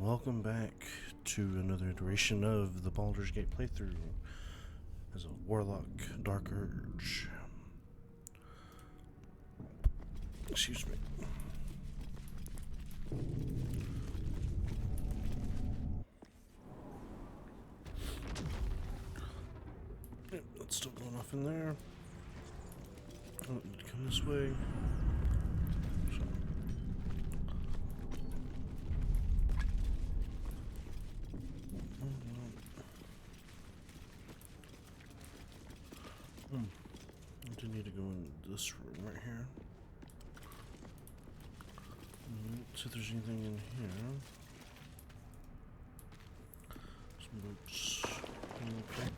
Welcome back to another iteration of the Baldur's Gate playthrough as a Warlock Dark Urge. Excuse me. Yep, that's still going off in there. Oh, need to come this way. I do need to go in this room right here. See if there's anything in here. Some books. Okay.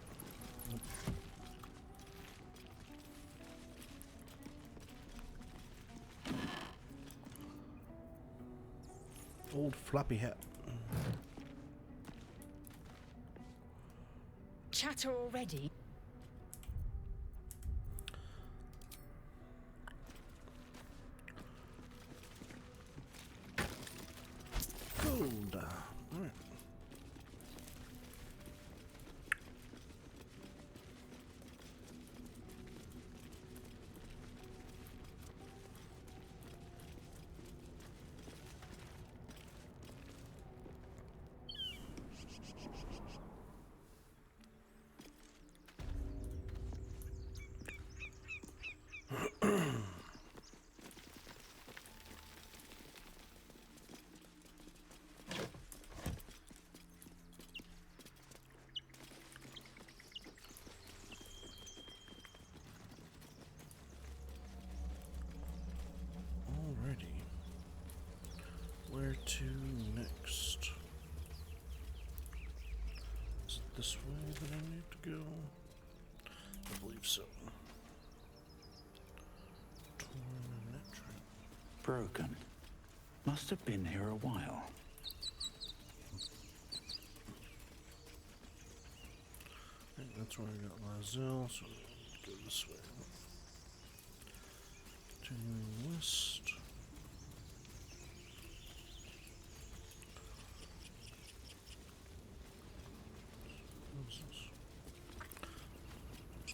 Old floppy hat. Chatter already? Gold. Alright. Alrighty. Where to next? Is it this way that I need to go? I believe so. Torn net trap. Broken. Must have been here a while. I think that's where I got Lazel, so go this way. Continuing west. What's this?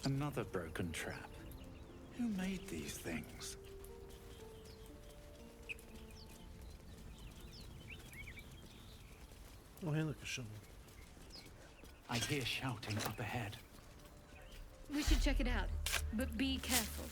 Another broken trap. Who made these things? Oh, hey, look, a shovel. I hear shouting up ahead. We should check it out, but be careful.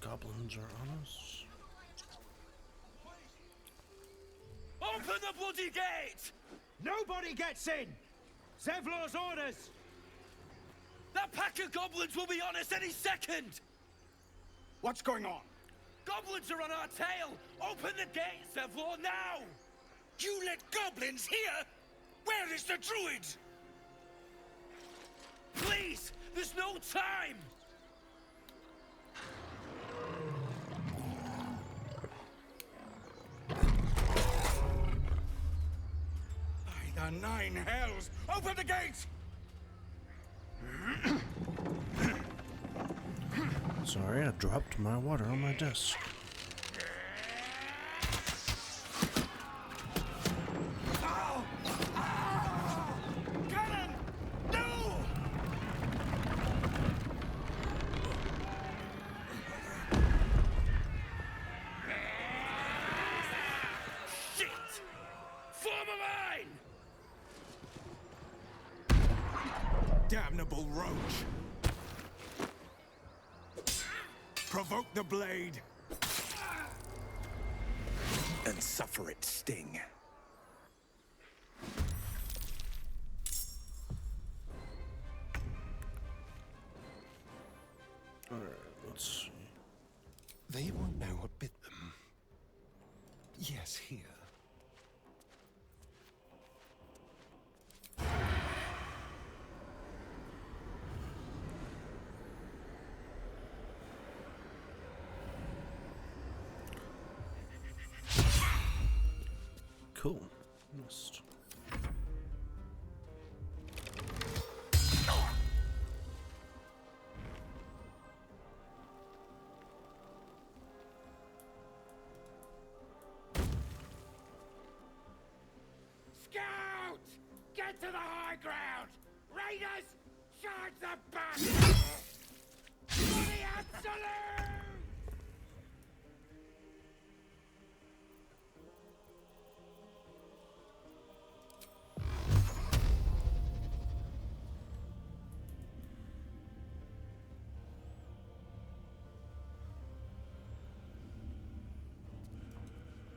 Goblins are on us. Open the bloody gate! Nobody gets in! Zevlor's orders! That pack of goblins will be on us any second! What's going on? Goblins are on our tail! Open the gate, Zevlor, now! You let goblins here? Where is the Druid? Please! There's no time! By the nine hells! Open the gate! Sorry, I dropped my water on my desk. Cannon! No! Shit! Form a line! Damnable roach! Provoke the blade! And suffer its sting. Let's see. They won't know what bit them. Yes, here. Cool. Missed. Scout! Get to the high ground! Raiders, charge the back! For the absolute!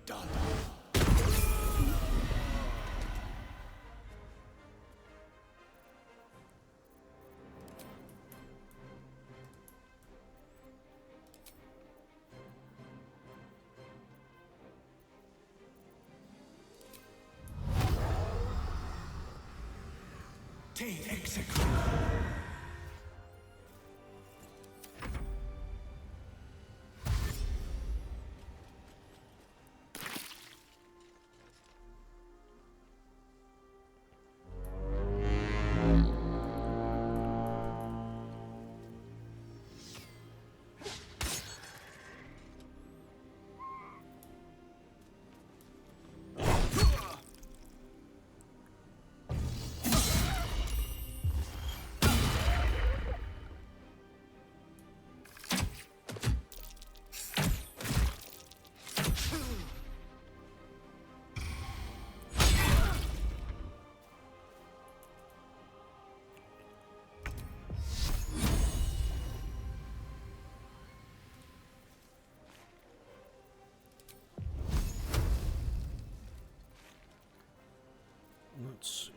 Done. Execute. Let's see.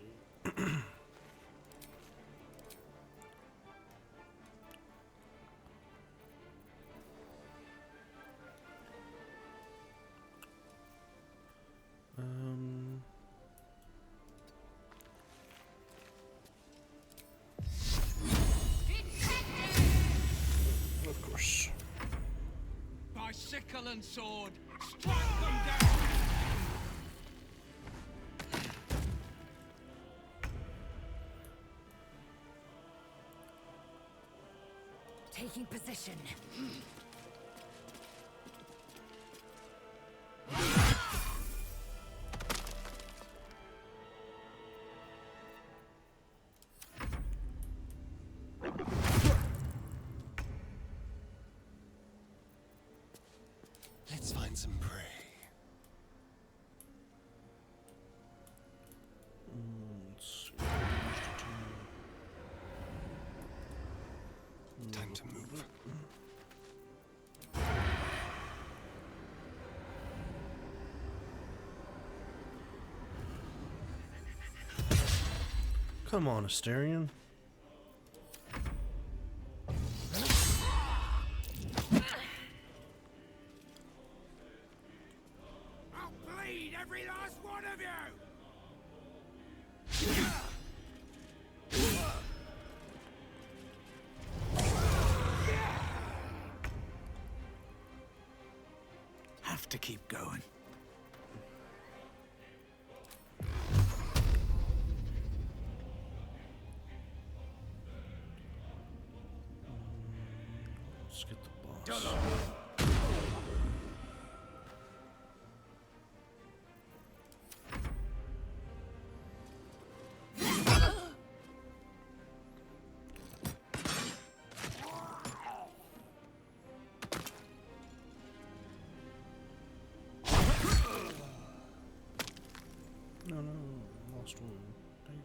Of course. By sickle and sword, strike them down! Taking position. Let's find some prey. Let's see. Time to move. Come on, Asterion. I'll bleed every last one of you! Have to keep going. Let's get the boss. No, lost one. Dang.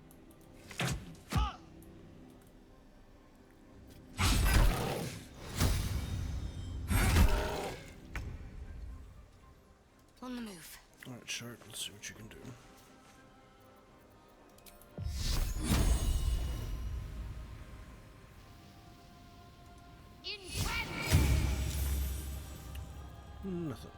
On the move. Alright, Shard, let's see what you can do. In Nothing.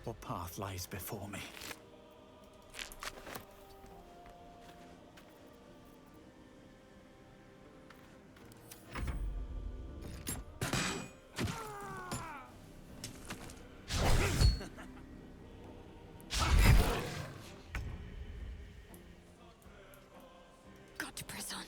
What path lies before me? Got to press on.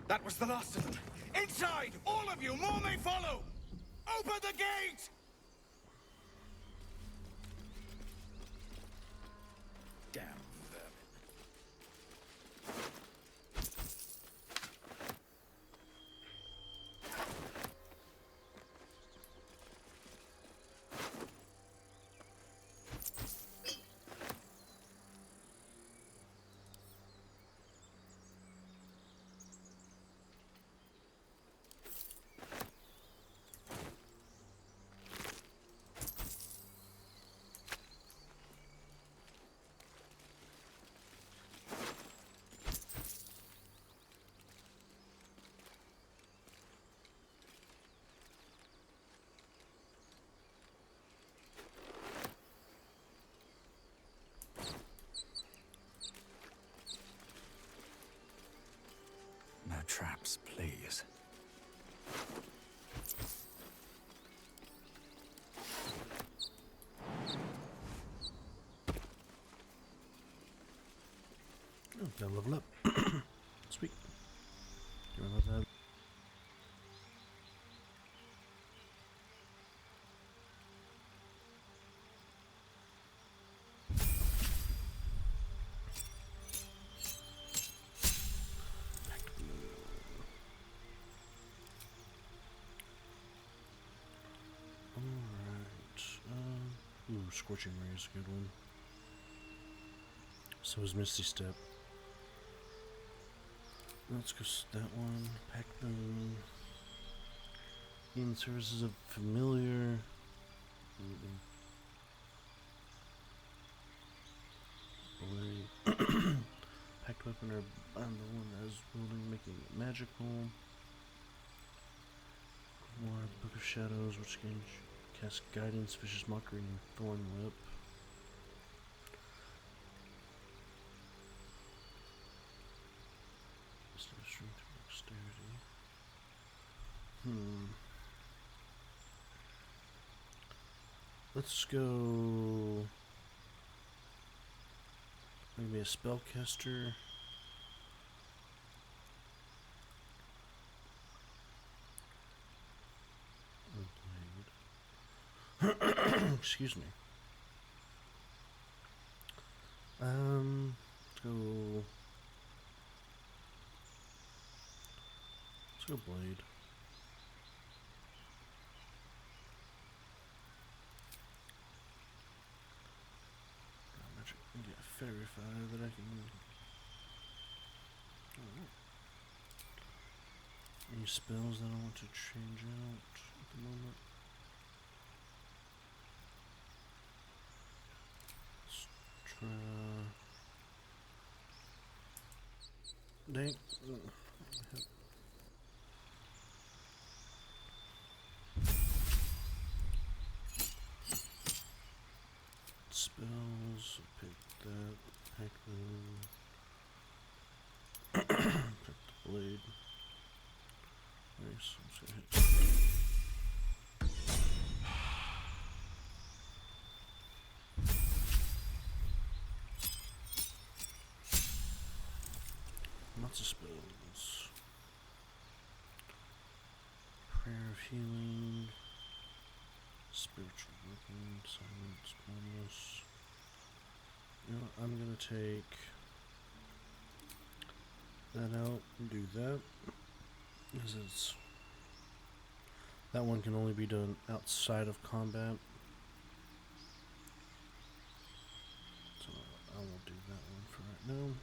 That was the last of them. Inside! All of you! More may follow! Open the gate! Damn vermin. No traps, please. Oh, gotta level up. Sweet. Remember that. Ooh, Scorching Ray is a good one. So is Misty Step. Let's go that one. Pack them. In services of familiar. Packed weapon or I'm the one that is wielding, making it magical. More Book of Shadows, which can cast Guidance, Vicious Mockery, and Thorn Whip. Strength, Dexterity. Let's go. Maybe a spellcaster. Excuse me. Let's go. Let's go blade. fairy fire that I can. Alright. Any spells that I want to change out at the moment? Let's try. Dang. Spells, pick that, pick the pick the blade. Nice, I'm just gonna hit. Lots of spells. Prayer of healing. Spiritual weapon, silence, bonus. You know, I'm gonna take that out and do that. Because it's that one can only be done outside of combat. So I will do that one for right now.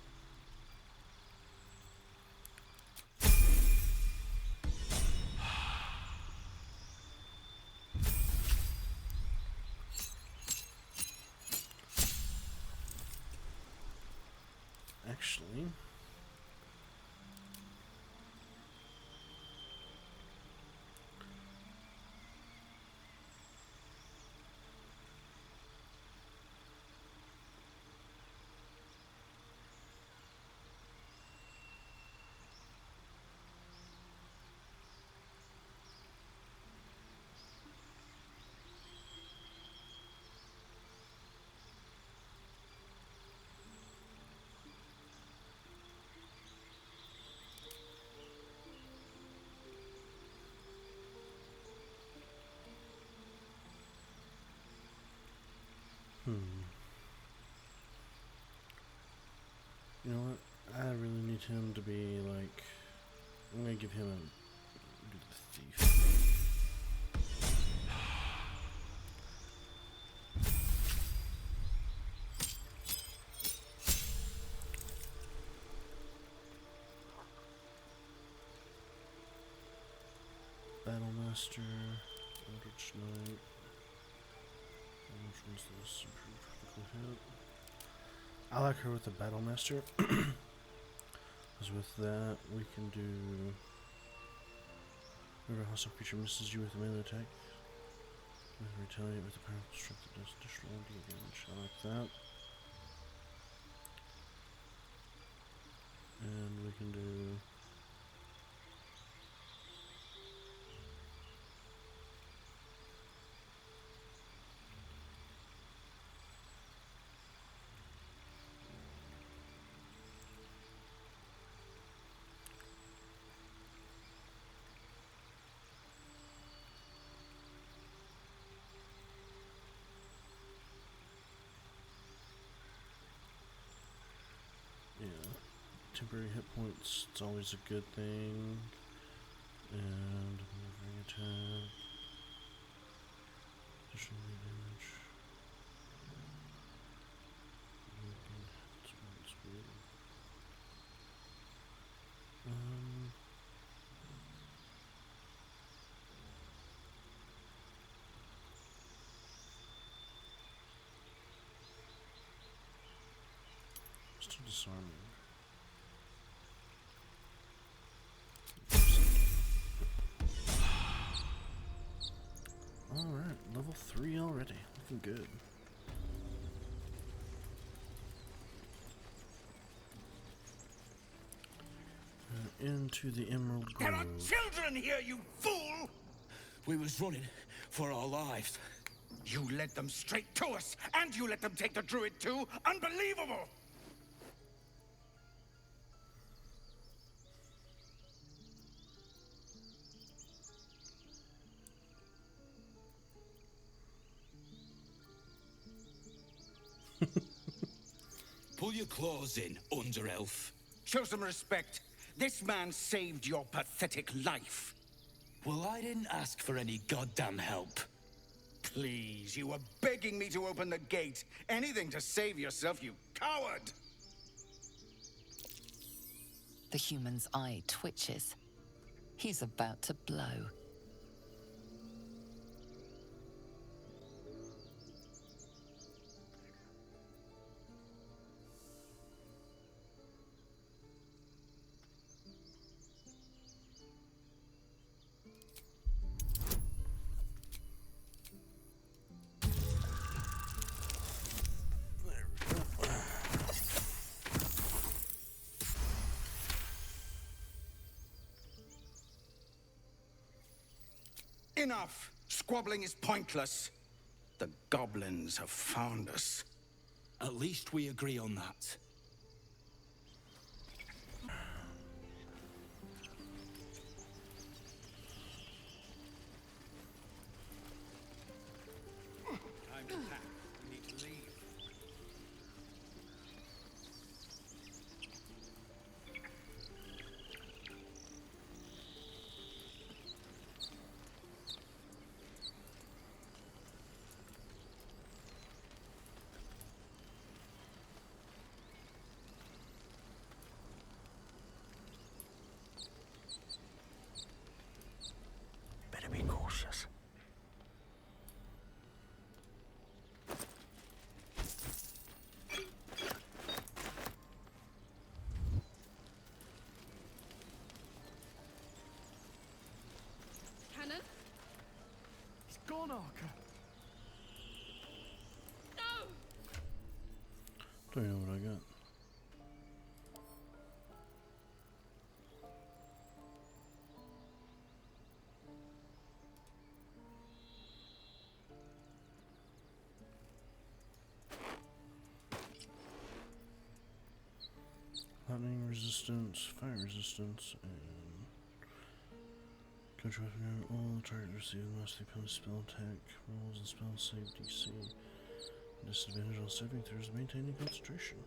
Actually, you know what? I really need him to be like. I'm gonna give him a do the thief. Battlemaster, Eldritch Knight. Which one's this? Improved critical hit. I like her with the Battlemaster. Because with that, we can do. Whenever a hostile creature misses you with a melee attack, we can retaliate with a powerful strike that does additional damage. I like that. And we can do. Temporary hit points, it's always a good thing. And moving attack. Additional damage. That's weird. Still disarming. Alright, level 3 already. Looking good. Into the Emerald Grove. There are children here, you fool! We was running for our lives. You led them straight to us, and you let them take the Druid too? Unbelievable! Pull your claws in, under-elf. Show some respect. This man saved your pathetic life. Well, I didn't ask for any goddamn help. Please, you were begging me to open the gate. Anything to save yourself, you coward! The human's eye twitches. He's about to blow. Enough! Squabbling is pointless. The goblins have found us. At least we agree on that. Time to pack. We need to leave. Better be cautious. Cannon? He's gone, Archer. No! Don't know what I got. Lightning resistance, fire resistance, and control all target receive must depend spell attack rolls and spell save DC. Disadvantage on saving throws, maintaining concentration.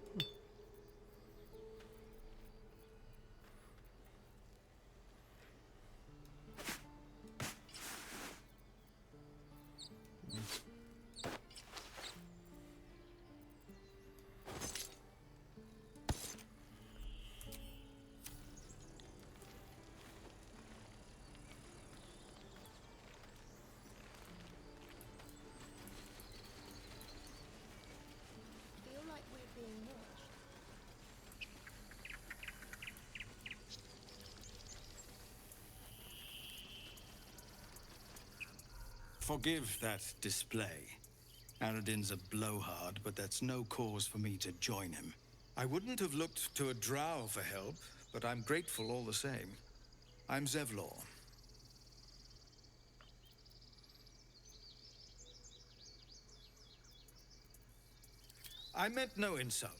Feel like we're being watched. Forgive that display. Aradin's a blowhard, but that's no cause for me to join him. I wouldn't have looked to a drow for help, but I'm grateful all the same. I'm Zevlor. I meant no insult.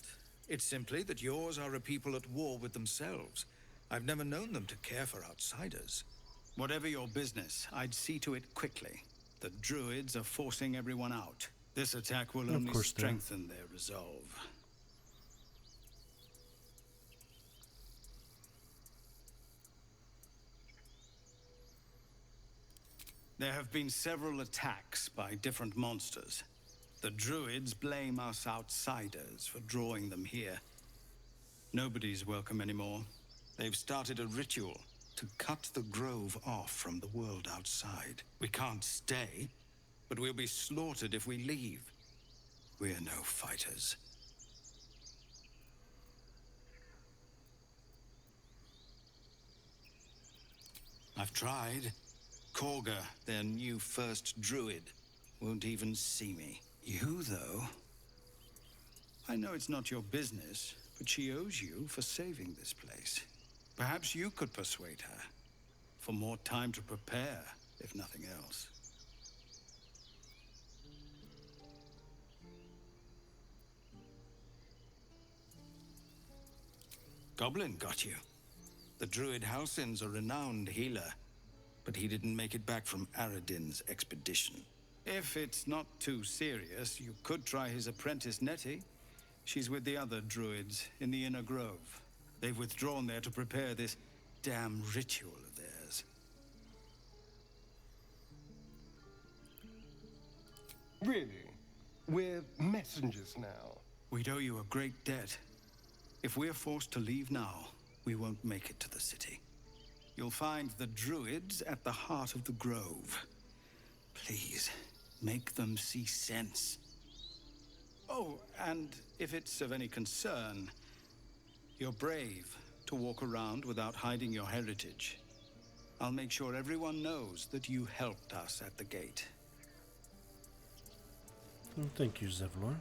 It's simply that yours are a people at war with themselves. I've never known them to care for outsiders. Whatever your business, I'd see to it quickly. The Druids are forcing everyone out. This attack will only course they are. strengthen their resolve. There have been several attacks by different monsters. The Druids blame us outsiders for drawing them here. Nobody's welcome anymore. They've started a ritual to cut the grove off from the world outside. We can't stay, but we'll be slaughtered if we leave. We're no fighters. I've tried. Korga, their new first druid, won't even see me. You, though? I know it's not your business, but she owes you for saving this place. Perhaps you could persuade her. For more time to prepare, if nothing else. Goblin got you. The druid Halsin's a renowned healer, but he didn't make it back from Aradin's expedition. If it's not too serious, you could try his apprentice Nettie. She's with the other druids in the Inner Grove. They've withdrawn there to prepare this damn ritual of theirs. Really? We're messengers now. We'd owe you a great debt. If we're forced to leave now, we won't make it to the city. You'll find the Druids at the heart of the grove. Please, make them see sense. Oh, and if it's of any concern, you're brave to walk around without hiding your heritage. I'll make sure everyone knows that you helped us at the gate. Thank you, Zevlor.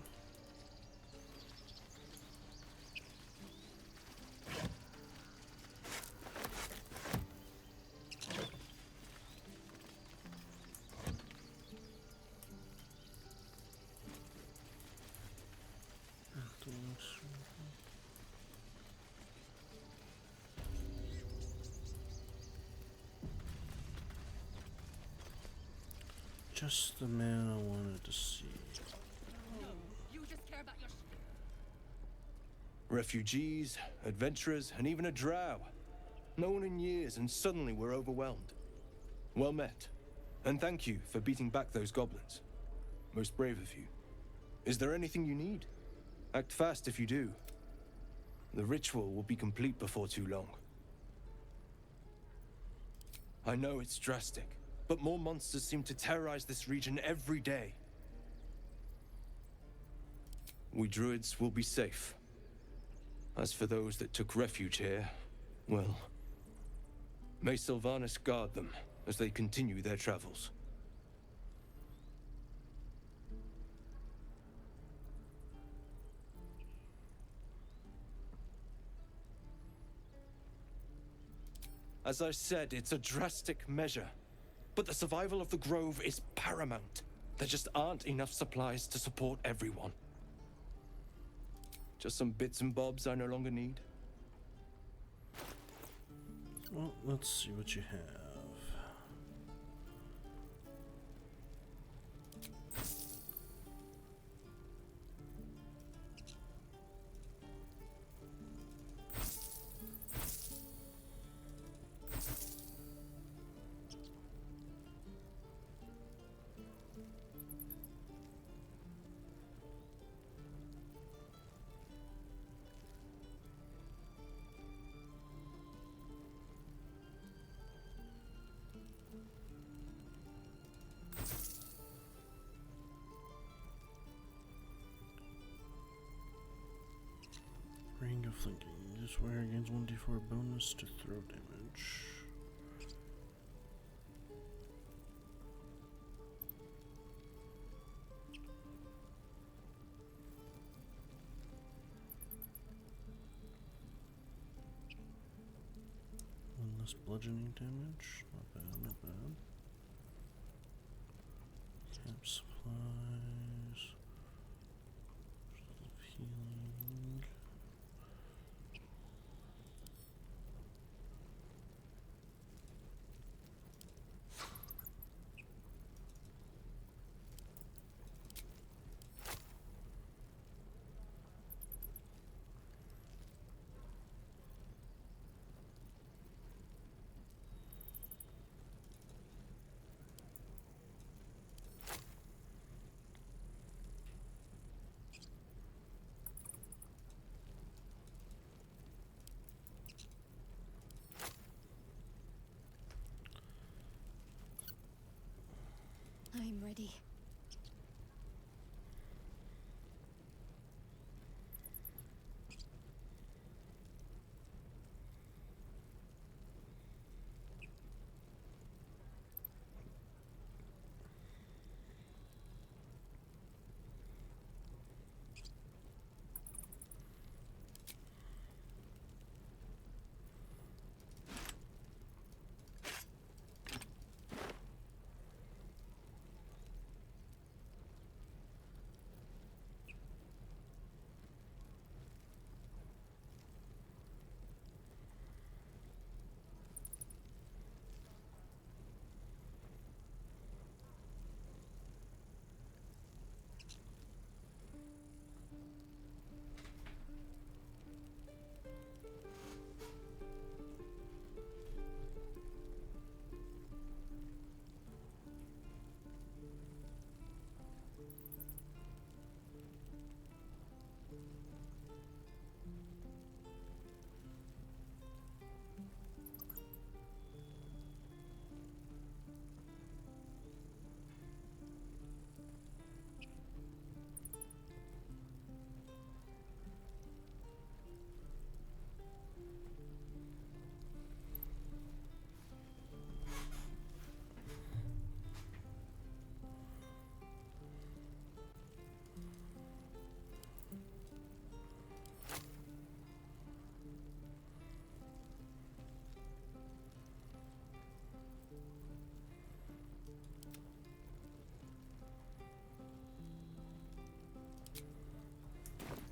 Just the man I wanted to see. No, you just care about your Refugees, adventurers, and even a drow. No one in years, and suddenly we're overwhelmed. Well met. And thank you for beating back those goblins. Most brave of you. Is there anything you need? Act fast if you do. The ritual will be complete before too long. I know it's drastic, but more monsters seem to terrorize this region every day. We Druids will be safe. As for those that took refuge here, well, may Sylvanas guard them as they continue their travels. As I said, it's a drastic measure, but the survival of the Grove is paramount. There just aren't enough supplies to support everyone. Just some bits and bobs I no longer need. Well, let's see what you have. Ring of Flanking. This warrior gains 1d4 bonus to throw damage. One less bludgeoning damage. Not bad, not bad. Camp supplies. Healing.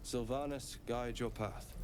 Sylvanus, guide your path.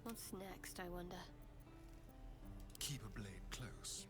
What's next, I wonder? Keep a blade close.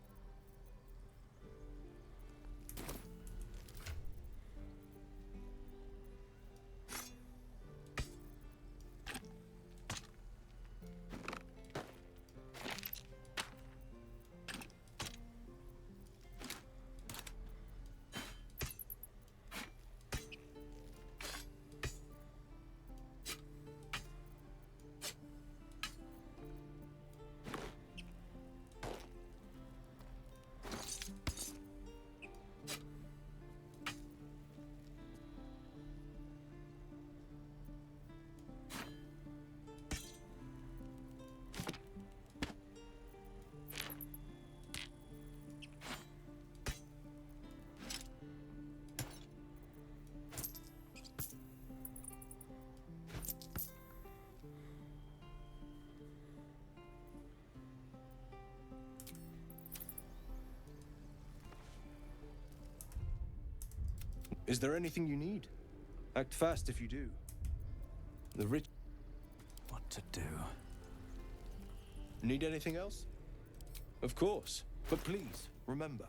Is there anything you need? Act fast if you do. The rich... What to do? Need anything else? Of course. But please, remember,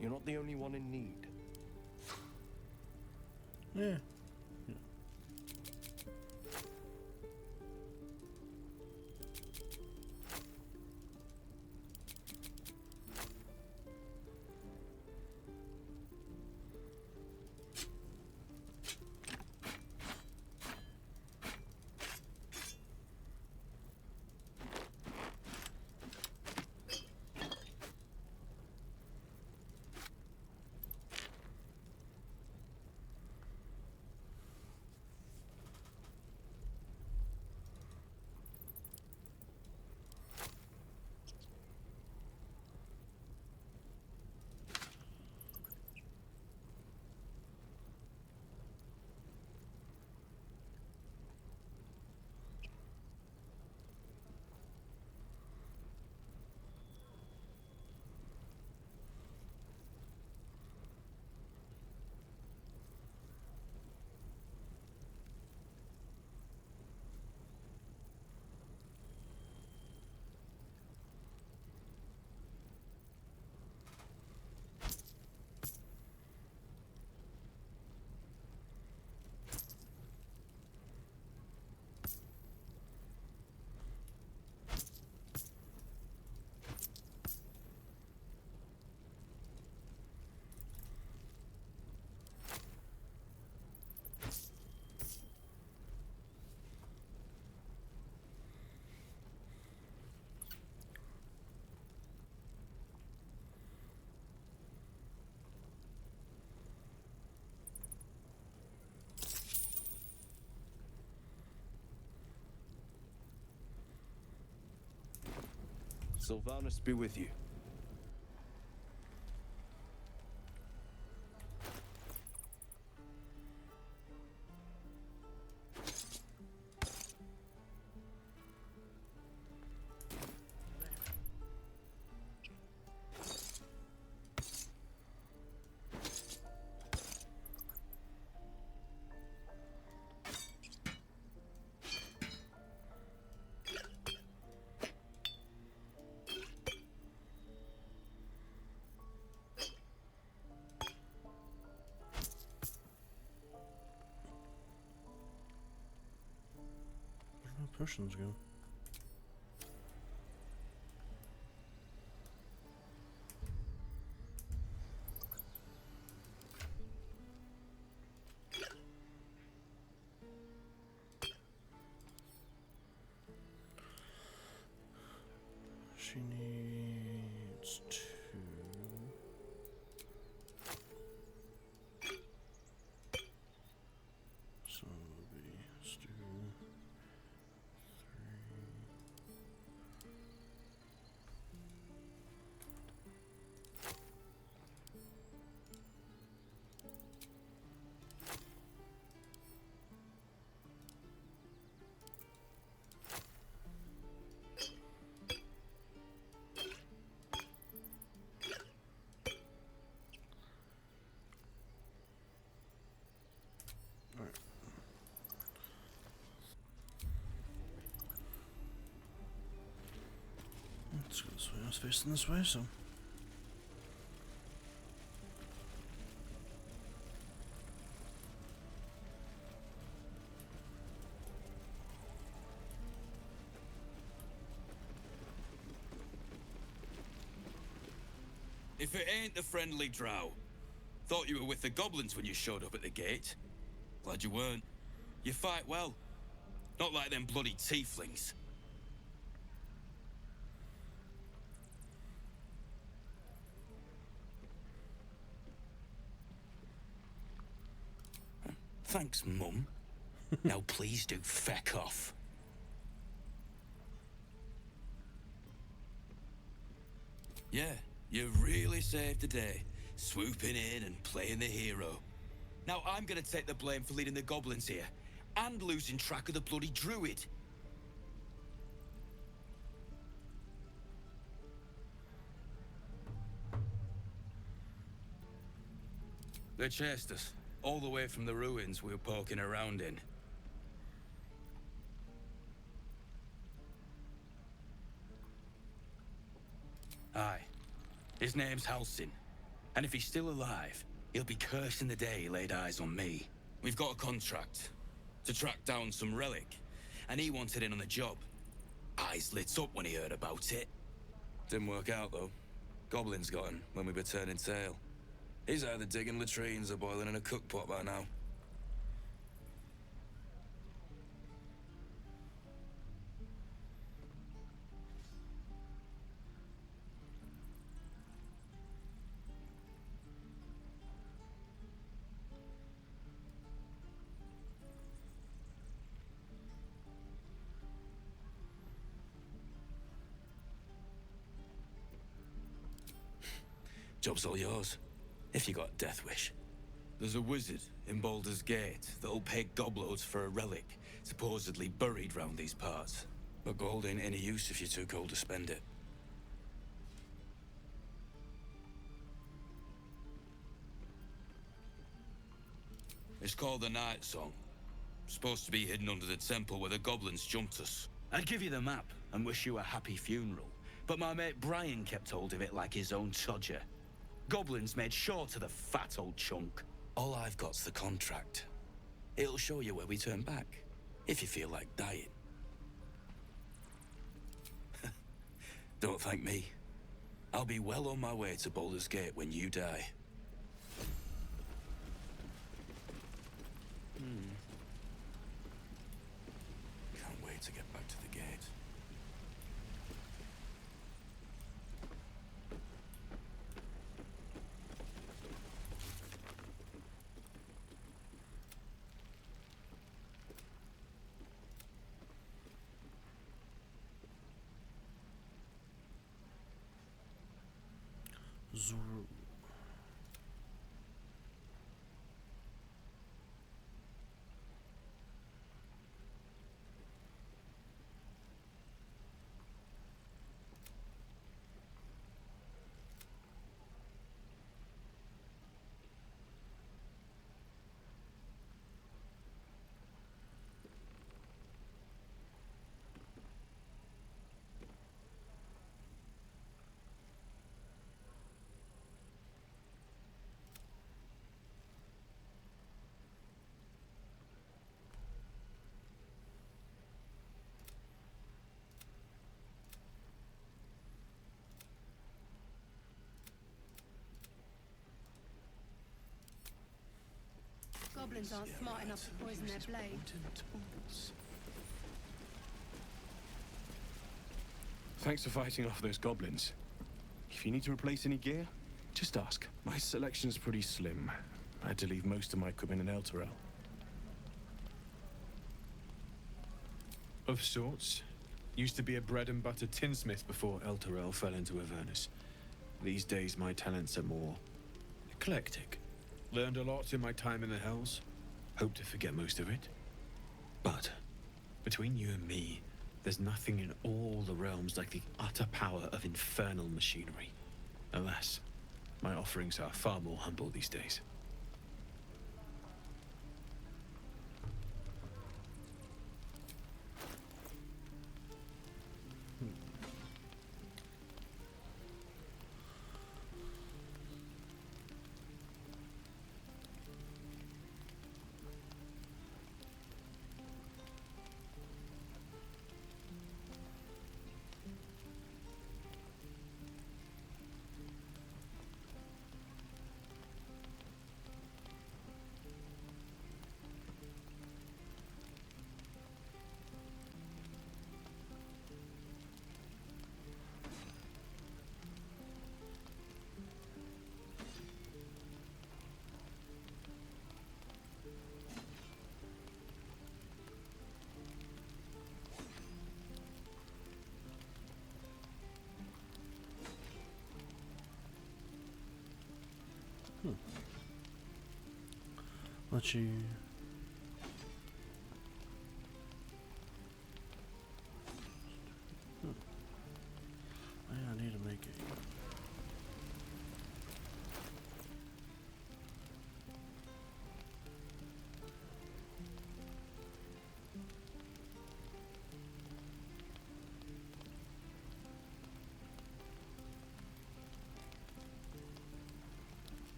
you're not the only one in need. Yeah. Sylvanus be with you. potions go? She needs 2. So it'll be stew 3. Alright. Let's go this way. I was facing this way, so. If it ain't the friendly drow. Thought you were with the goblins when you showed up at the gate. Glad you weren't. You fight well. Not like them bloody tieflings. Thanks, Mum. Now please do feck off. Yeah, you really saved the day. Swooping in and playing the hero. Now I'm gonna take the blame for leading the goblins here. And losing track of the bloody Druid. They chased us. All the way from the ruins we were poking around in. Aye. His name's Halsin. And if he's still alive, he'll be cursing the day he laid eyes on me. We've got a contract to track down some relic, and he wanted in on the job. Eyes lit up when he heard about it. Didn't work out, though. Goblins got him when we were turning tail. He's either digging latrines or boiling in a cookpot by now. Job's all yours, if you got a death wish. There's a wizard in Baldur's Gate that'll pay gobloads for a relic, supposedly buried round these parts. But gold ain't any use if you're too cold to spend it. It's called the Night Song. Supposed to be hidden under the temple where the goblins jumped us. I'd give you the map and wish you a happy funeral, but my mate Brian kept hold of it like his own Todger. Goblins made sure to the fat old chunk. All I've got's the contract. It'll show you where we turn back, if you feel like dying. Don't thank me. I'll be well on my way to Baldur's Gate when you die. Can't wait to get back to the gate. Zuru. Goblins aren't smart enough to poison their blade. Thanks for fighting off those goblins. If you need to replace any gear, just ask. My selection's pretty slim. I had to leave most of my equipment in Elturel. Of sorts. Used to be a bread and butter tinsmith before Elturel fell into Avernus. These days my talents are more eclectic. Learned a lot in my time in the Hells. Hope to forget most of it. But between you and me, there's nothing in all the realms like the utter power of infernal machinery. Alas, my offerings are far more humble these days. Let you. I need to make it.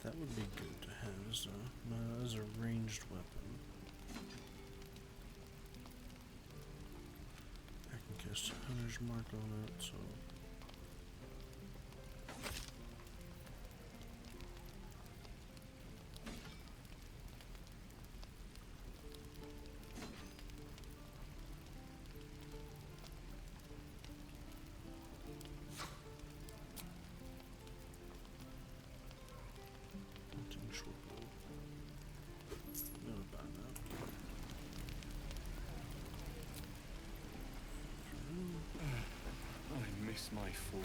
That would be good to have as a ranged weapon. I can cast Hunter's Mark on it, so. I miss my fool.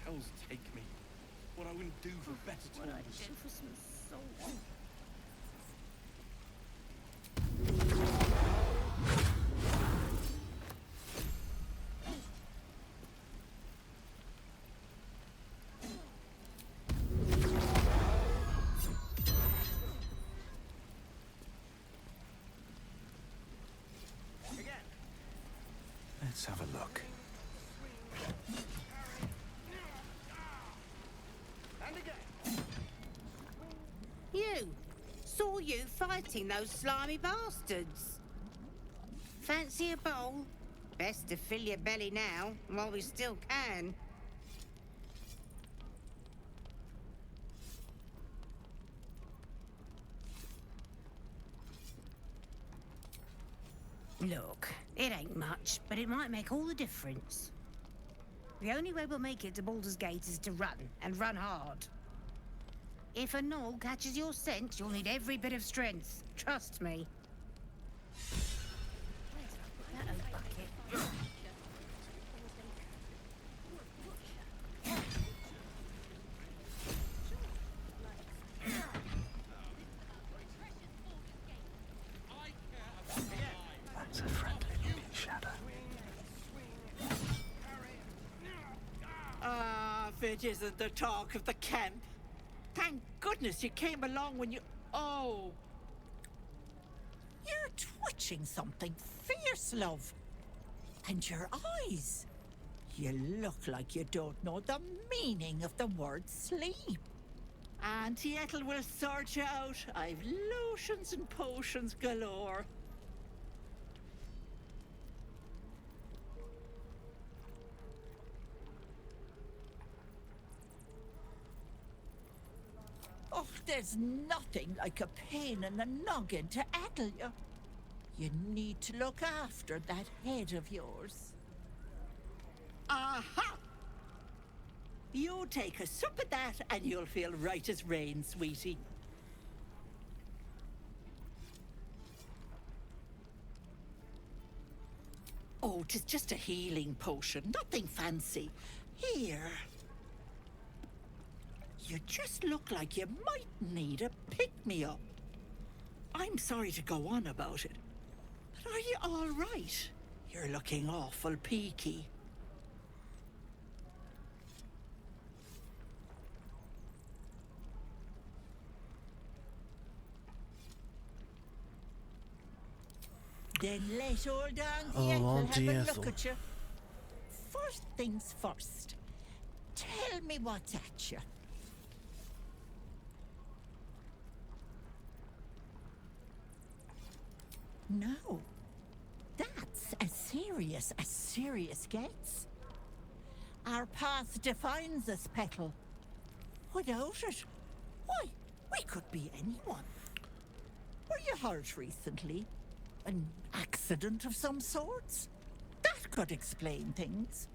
Hells take me. What I wouldn't do for better What I tools. did for some soul. Let's have a look. You! Saw you fighting those slimy bastards. Fancy a bowl? Best to fill your belly now, while we still can. Look, it ain't much, but it might make all the difference. The only way we'll make it to Baldur's Gate is to run, and run hard. If a gnoll catches your scent, you'll need every bit of strength. Trust me. Where did I put that old bucket? That's a friendly looking shadow. Ah, if it isn't the talk of the camp. Thank goodness you came along when you... Oh. You're twitching something fierce, love. And your eyes. You look like you don't know the meaning of the word sleep. Auntie Ethel will sort you out. I've lotions and potions galore. Oh, there's nothing like a pain in the noggin to addle you. You need to look after that head of yours. Aha! You take a sup of that and you'll feel right as rain, sweetie. Oh, 'tis just a healing potion, nothing fancy. Here. You just look like you might need a pick-me-up. I'm sorry to go on about it, but are you all right? You're looking awful peaky. Then let old Auntie Ethel have a look at you. First things first. Tell me what's at you. No. That's as serious gets. Our past defines us, Petal. Without it, why, we could be anyone. Were you hurt recently? An accident of some sorts? That could explain things.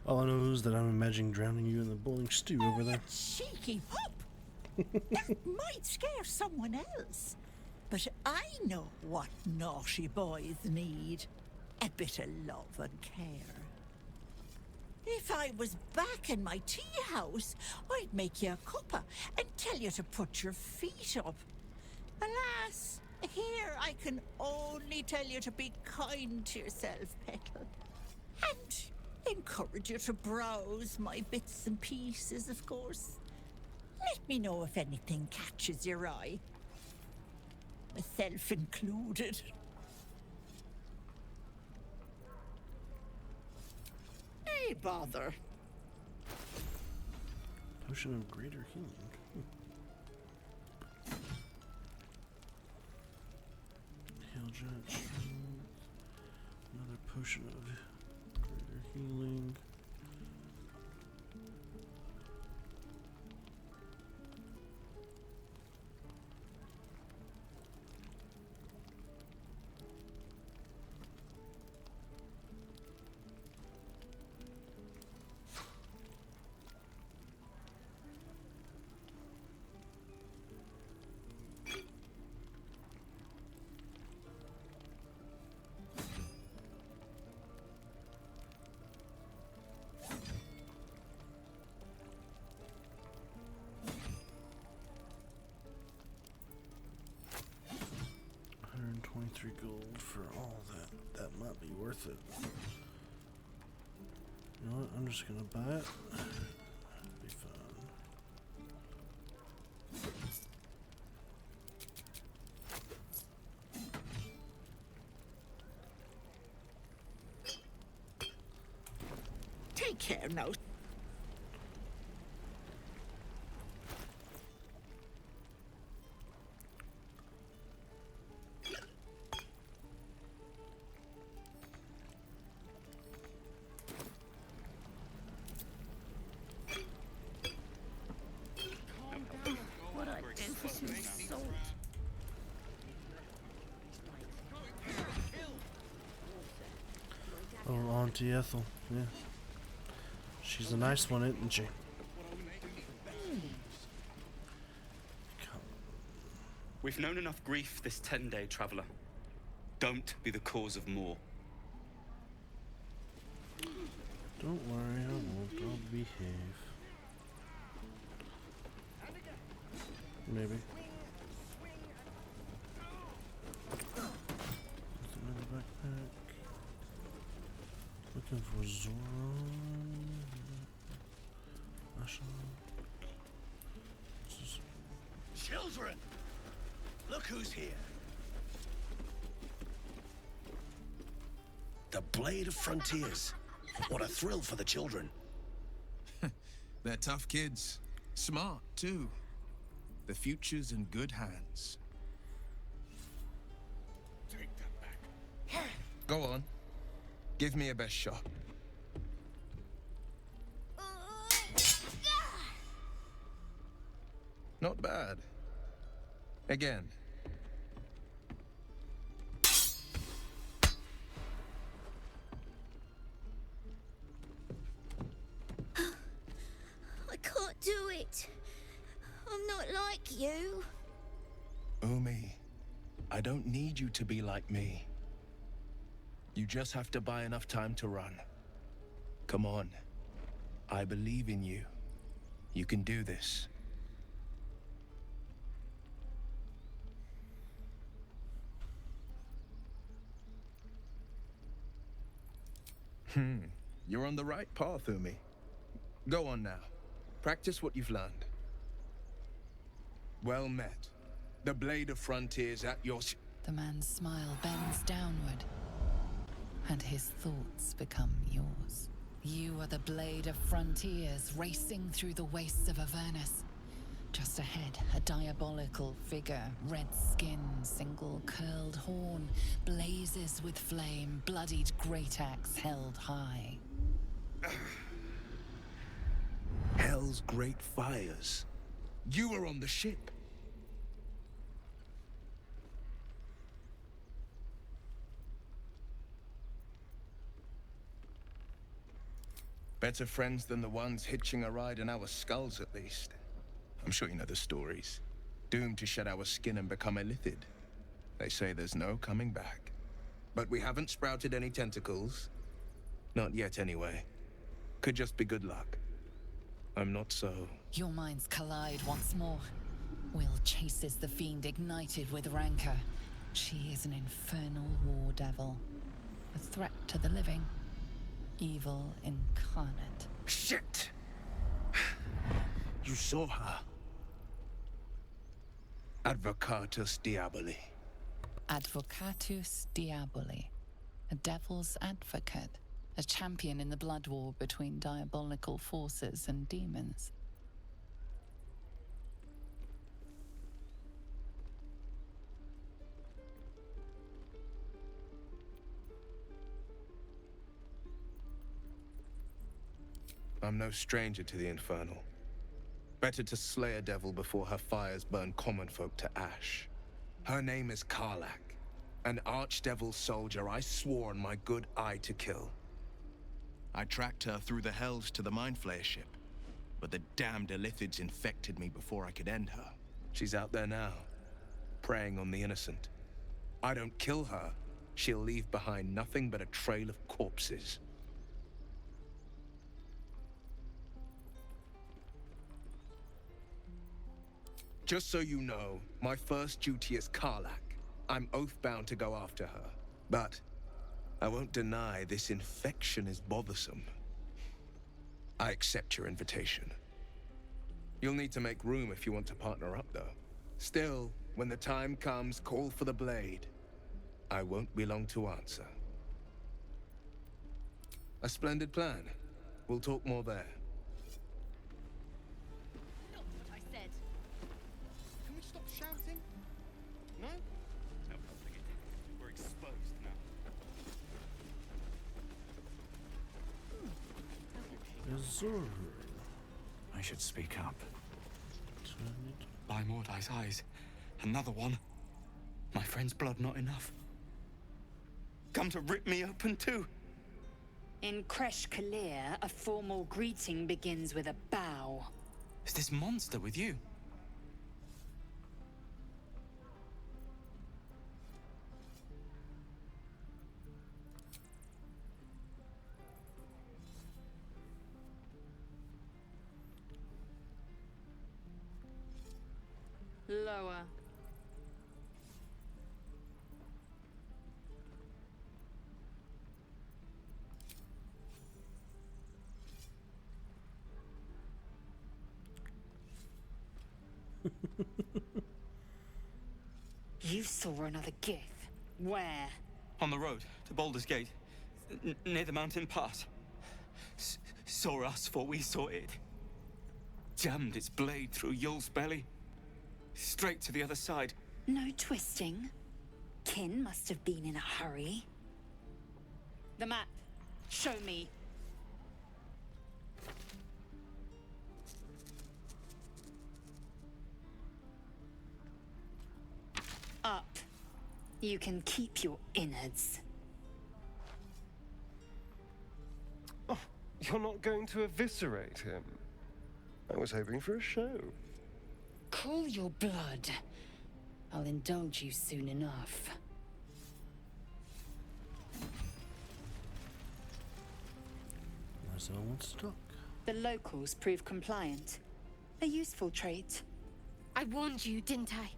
All I know is that I'm imagining drowning you in the boiling stew over there. Cheeky pup! That might scare someone else. But I know what naughty boys need. A bit of love and care. If I was back in my tea house, I'd make you a cuppa and tell you to put your feet up. Alas, here I can only tell you to be kind to yourself, Petal. And encourage you to browse my bits and pieces, of course. Let me know if anything catches your eye. Myself included. Hey, bother. Potion of greater healing. Hail giant strength. Another potion of greater healing. Gold for all that. That might be worth it. You know what? I'm just gonna buy it. Be fine. Take care now. for some salt. Oh, Auntie Ethel, yeah. She's a nice one, isn't she? We've known enough grief this 10-day traveler. Don't be the cause of more. Don't worry, I won't. I'll behave. Maybe. Nothing in the backpack. Looking for Zoran. Asha. Children! Look who's here. The Blade of Frontiers. What a thrill for the children. They're tough kids. Smart, too. The future's in good hands. Take that back. Go on. Give me a best shot. Not bad. Again. I can't do it. I'm not like you. Umi, I don't need you to be like me. You just have to buy enough time to run. Come on. I believe in you. You can do this. You're on the right path, Umi. Go on now. Practice what you've learned. Well met. The Blade of Frontiers at your... The man's smile bends downward, and his thoughts become yours. You are the Blade of Frontiers, racing through the wastes of Avernus. Just ahead, a diabolical figure, red skin, single curled horn, blazes with flame, bloodied great axe held high. Hell's great fires. You were on the ship. Better friends than the ones hitching a ride in our skulls, at least. I'm sure you know the stories. Doomed to shed our skin and become illithid. They say there's no coming back. But we haven't sprouted any tentacles. Not yet, anyway. Could just be good luck. I'm not so... Your minds collide once more. Will chases the fiend ignited with rancor. She is an infernal war devil. A threat to the living. Evil incarnate. Shit! You saw her. Advocatus Diaboli. Advocatus Diaboli. A devil's advocate. A champion in the blood war between diabolical forces and demons. I'm no stranger to the infernal. Better to slay a devil before her fires burn common folk to ash. Her name is Karlach, an archdevil soldier I swore on my good eye to kill. I tracked her through the hells to the Mind Flayer ship, but the damned Illithids infected me before I could end her. She's out there now, preying on the innocent. I don't kill her, she'll leave behind nothing but a trail of corpses. Just so you know, my first duty is Karlach. I'm oath-bound to go after her. But I won't deny this infection is bothersome. I accept your invitation. You'll need to make room if you want to partner up, though. Still, when the time comes, call for the blade. I won't be long to answer. A splendid plan. We'll talk more there. Not what I said. Can we stop shouting? No? No, we're exposed now. Azur. I should speak up. By by Mordai's eyes. Another one. My friend's blood not enough. Come to rip me open too. In Kresh Kalir, a formal greeting begins with a bow. Is this monster with you? Lower. You saw another Gith. Where? On the road to Baldur's Gate, near the mountain pass. Saw us for we saw it. Jammed its blade through Yul's belly. Straight to the other side. No twisting. Kin must have been in a hurry. The map. Show me. Up. You can keep your innards. Oh, you're not going to eviscerate him? I was hoping for a show. Cool your blood. I'll indulge you soon enough. Where's someone wants to talk? The locals prove compliant. A useful trait. I warned you, didn't I?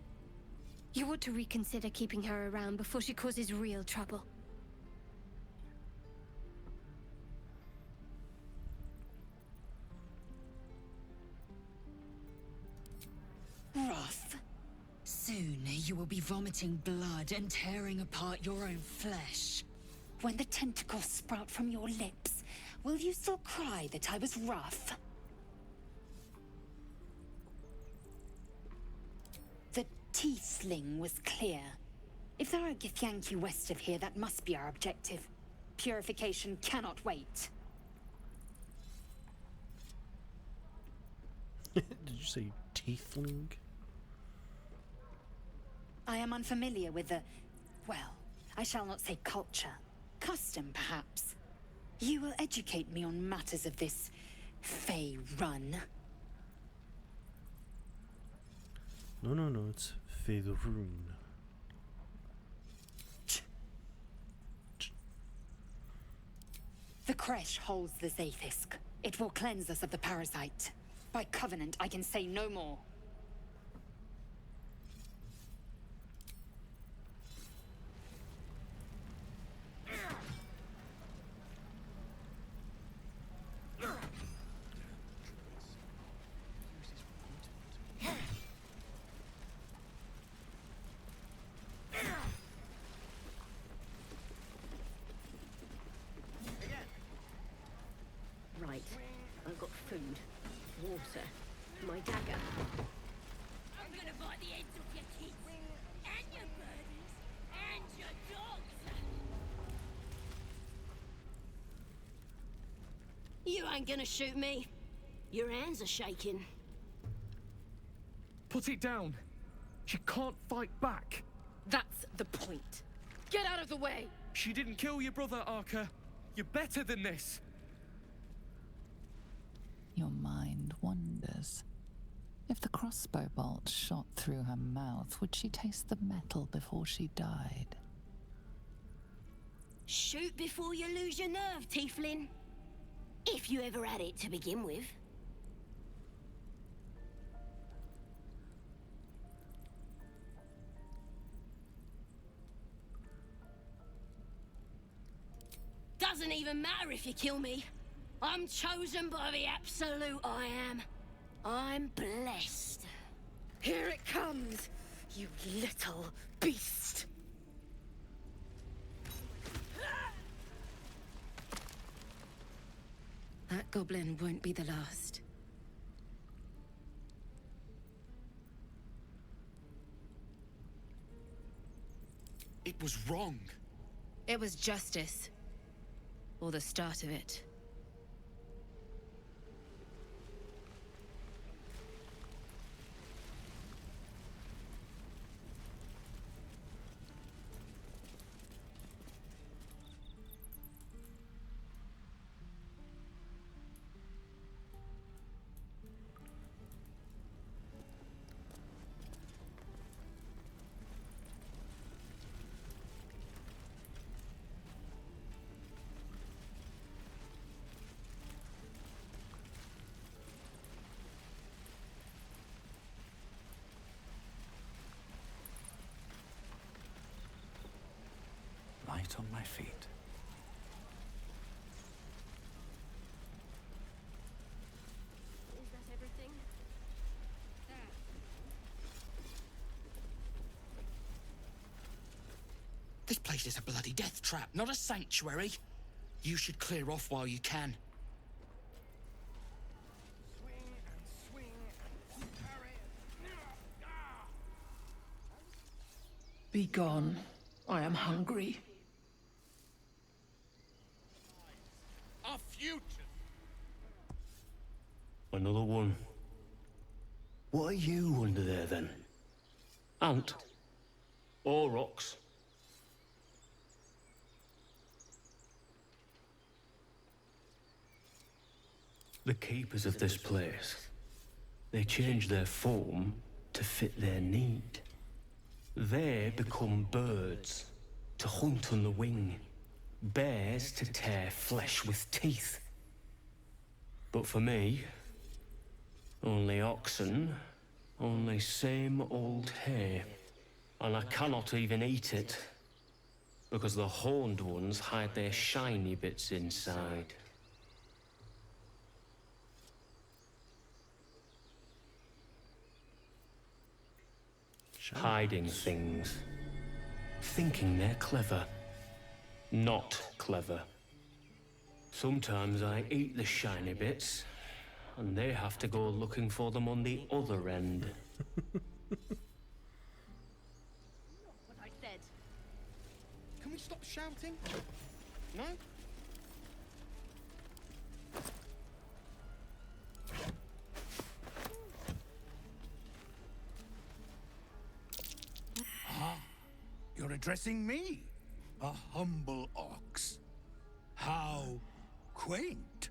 You ought to reconsider keeping her around before she causes real trouble. Rough. Soon you will be vomiting blood and tearing apart your own flesh. When the tentacles sprout from your lips, will you still cry that I was rough? The tiefling was clear. If there are Githyanki west of here, that must be our objective. Purification cannot wait. Did you say tiefling? I am unfamiliar with the... well, I shall not say culture. Custom, perhaps. You will educate me on matters of this Fey run. No, it's Faerun. The Kresh holds the Zaithisk. It will cleanse us of the parasite. By covenant, I can say no more. Right. I've got food, water, my dagger. I'm gonna bite the ends off your kids, and your birdies, and your dogs. You ain't gonna shoot me. Your hands are shaking. Put it down. She can't fight back. That's the point. Get out of the way! She didn't kill your brother, Arca. You're better than this. Your mind wanders. If the crossbow bolt shot through her mouth, would she taste the metal before she died? Shoot before you lose your nerve, Tieflin. If you ever had it to begin with. Doesn't even matter if you kill me. I'm chosen by the absolute I am. I'm blessed. Here it comes, you little beast. That goblin won't be the last. It was wrong. It was justice. Or the start of it. light on my feet. Is that everything? This place is a bloody death trap, not a sanctuary. You should clear off while you can. Be gone. I am hungry. Our future. Another one. What are you under there, then? Ant? Or rocks? The keepers of this place, they change their form to fit their need. They become birds to hunt on the wing, bears to tear flesh with teeth. But for me, only oxen, only same old hay, and I cannot even eat it, because the horned ones hide their shiny bits inside. Hiding things. Thinking they're clever. Not clever. Sometimes I eat the shiny bits, and they have to go looking for them on the other end. What I said. Can we stop shouting? No? Ah, you're addressing me, a humble ox. How quaint.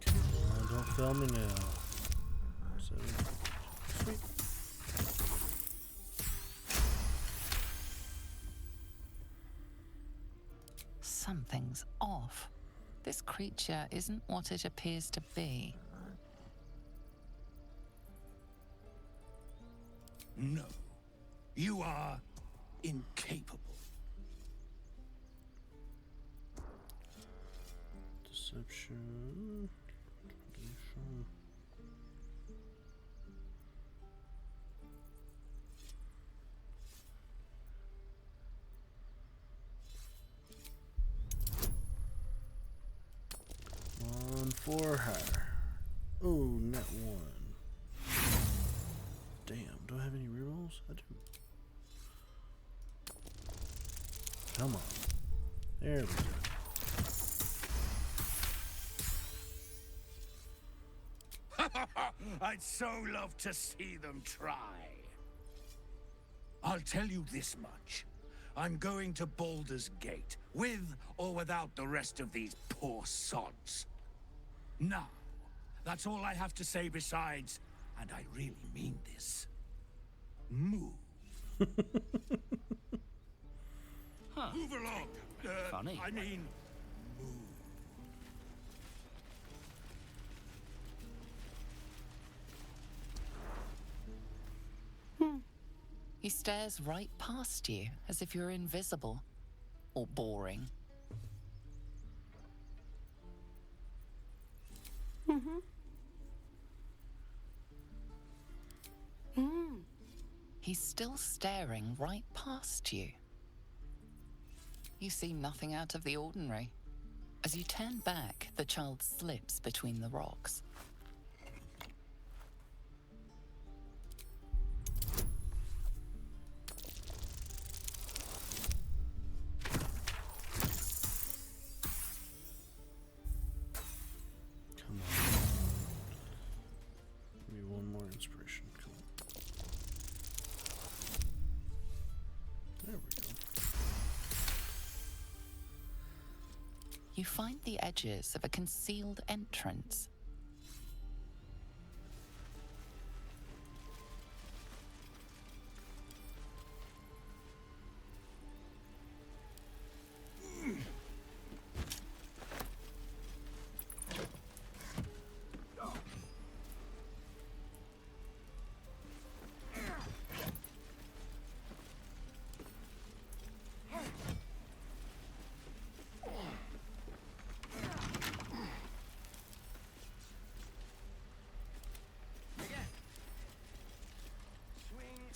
Come on, don't fail me now. So, sweet. Something's off. This creature isn't what it appears to be. No, you are incapable. Deception. Tradition. One for her. Oh, not one. Damn, do I have any rerolls? I do. Come on. There we go. I'd so love to see them try. I'll tell you this much. I'm going to Baldur's Gate, with or without the rest of these poor sods. Now, that's all I have to say besides, and I really mean this, move. Huh. Move along. Funny. I mean, move. He stares right past you, as if you're invisible. Or boring. He's still staring right past you. You see nothing out of the ordinary. As you turn back, the child slips between the rocks. Come on. Give me one more inspiration. Come on. There we go. You find the edges of a concealed entrance.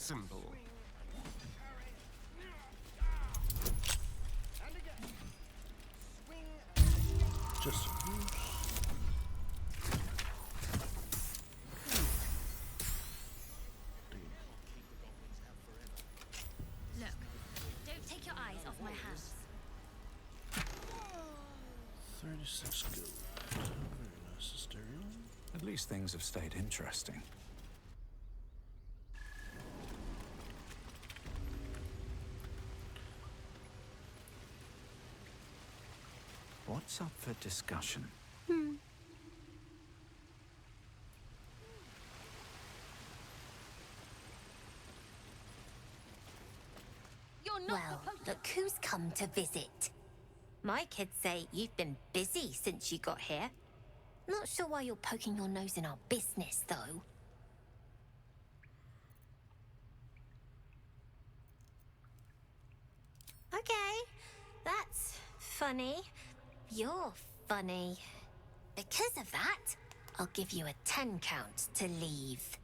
symbol. Just Look, don't take your eyes off my hands. 36 gold. Very necessary. At least things have stayed interesting. What's up for discussion? Well, look who's come to visit. My kids say you've been busy since you got here. Not sure why you're poking your nose in our business, though. Okay, that's funny. You're funny. Because of that, I'll give you a 10 count to leave.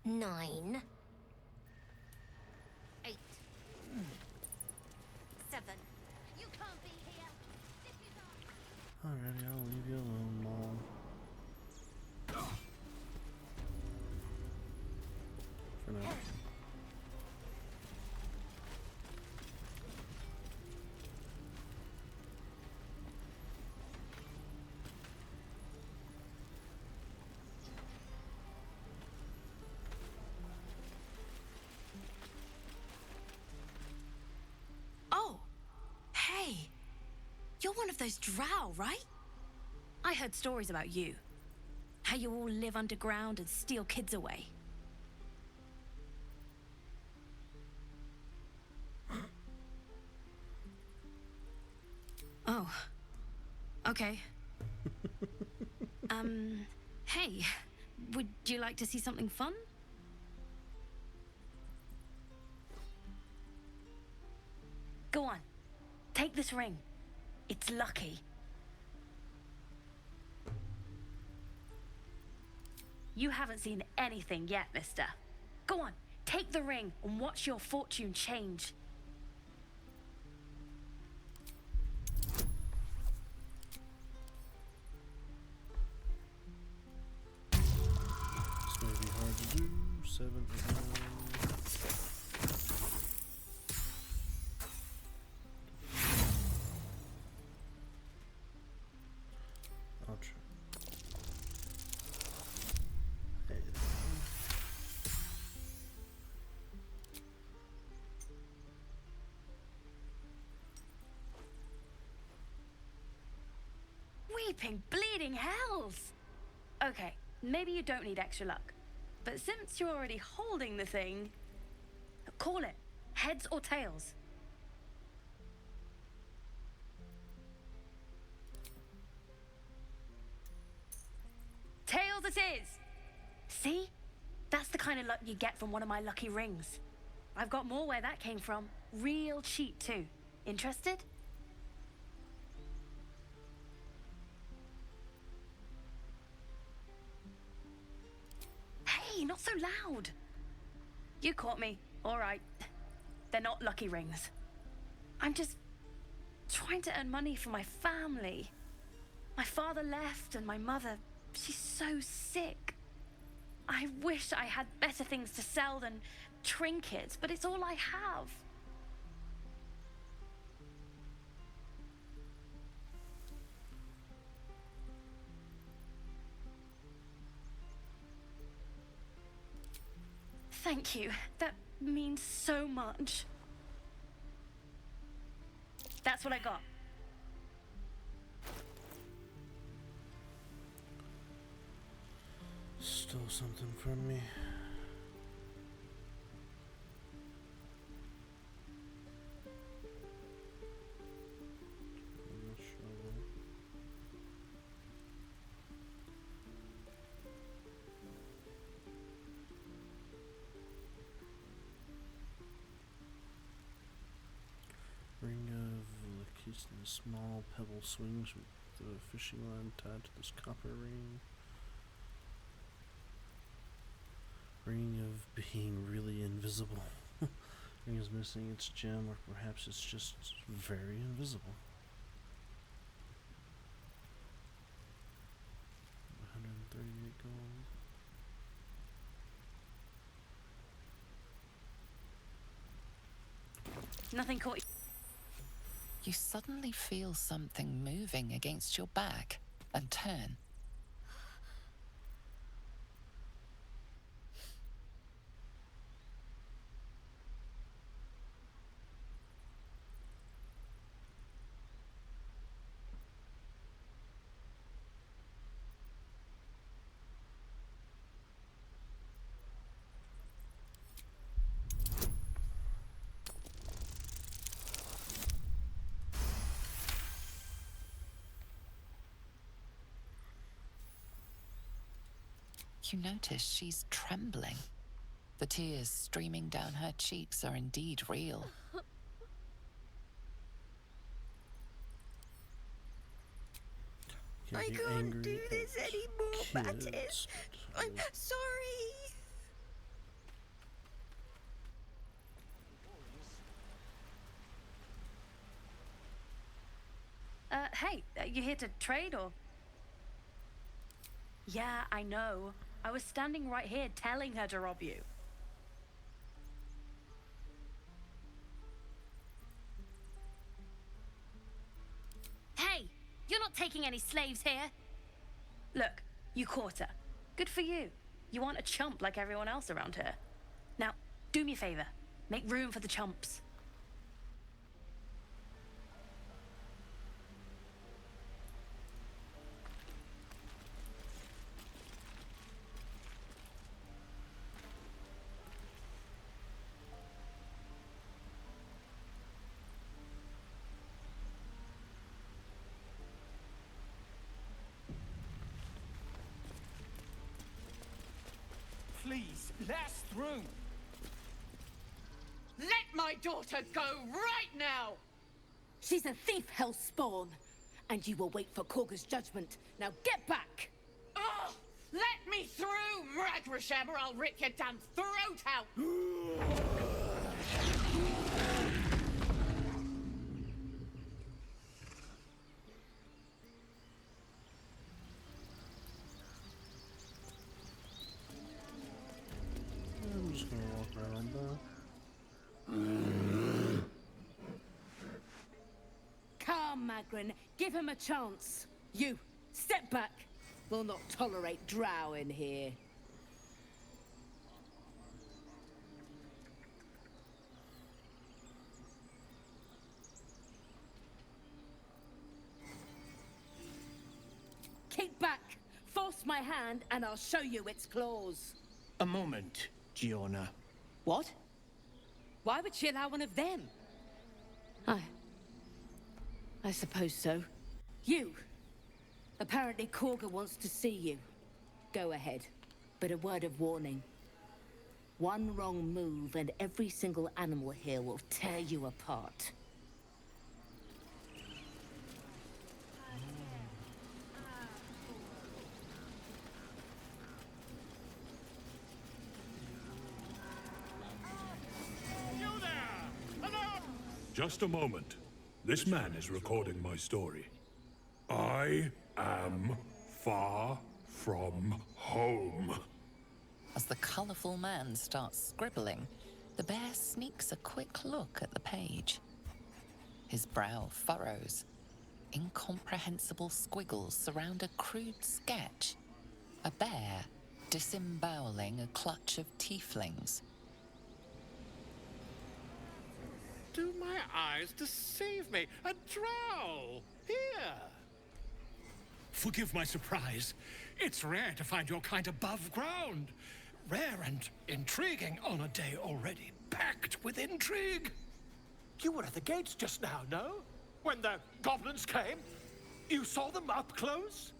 Nine. 8. 7. You can't be here. Alrighty, I'll leave you alone, Mom. For now. Oh, hey. You're one of those drow, right? I heard stories about you. How you all live underground and steal kids away. Oh. Okay. Hey. Would you like to see something fun? Go on. Take this ring. It's lucky. You haven't seen anything yet, mister. Go on, take the ring and watch your fortune change. This may be hard to do. 7 again. I'll try. Hey there. Weeping, bleeding hells! Okay, maybe you don't need extra luck. But since you're already holding the thing, call it heads or tails. Tails it is! See? That's the kind of luck you get from one of my lucky rings. I've got more where that came from. Real cheap, too. Interested? Hey, not so loud. You caught me. All right. They're not lucky rings. I'm just trying to earn money for my family. My father left and my mother, she's so sick. I wish I had better things to sell than trinkets, but it's all I have. Thank you. That means so much. That's what I got. Stole something from me. I'm not sure. Ring of Lakish, the small pebble swings with the fishing line tied to this copper ring. Ring of being really invisible. Ring is missing its gem, or perhaps it's just very invisible. 138 gold. Nothing caught you. You suddenly feel something moving against your back and turn. You notice she's trembling. The tears streaming down her cheeks are indeed real. I can't do this anymore, Batis. I'm sorry. Hey, you here to trade or? Yeah, I know. I was standing right here telling her to rob you. Hey, you're not taking any slaves here. Look, you caught her. Good for you. You aren't a chump like everyone else around here. Now, do me a favor. Make room for the chumps. Please, let us through. Let my daughter go right now! She's a thief, hellspawn. And you will wait for Korga's judgment. Now get back! Oh, let me through, Mragrasham, or I'll rip your damn throat out! I'm just gonna walk right on by. Calm, Magrin. Give him a chance. You, step back. We'll not tolerate drow in here. Keep back. Force my hand and I'll show you its claws. A moment, Giona. What? Why would she allow one of them? I suppose so. You! Apparently Korga wants to see you. Go ahead. But a word of warning. One wrong move and every single animal here will tear you apart. Just a moment. This man is recording my story. I am far from home. As the colourful man starts scribbling, the bear sneaks a quick look at the page. His brow furrows. Incomprehensible squiggles surround a crude sketch. A bear disemboweling a clutch of tieflings. Do my eyes deceive me? A drow! Here! Forgive my surprise. It's rare to find your kind above ground. Rare and intriguing on a day already packed with intrigue. You were at the gates just now, no? When the goblins came? You saw them up close?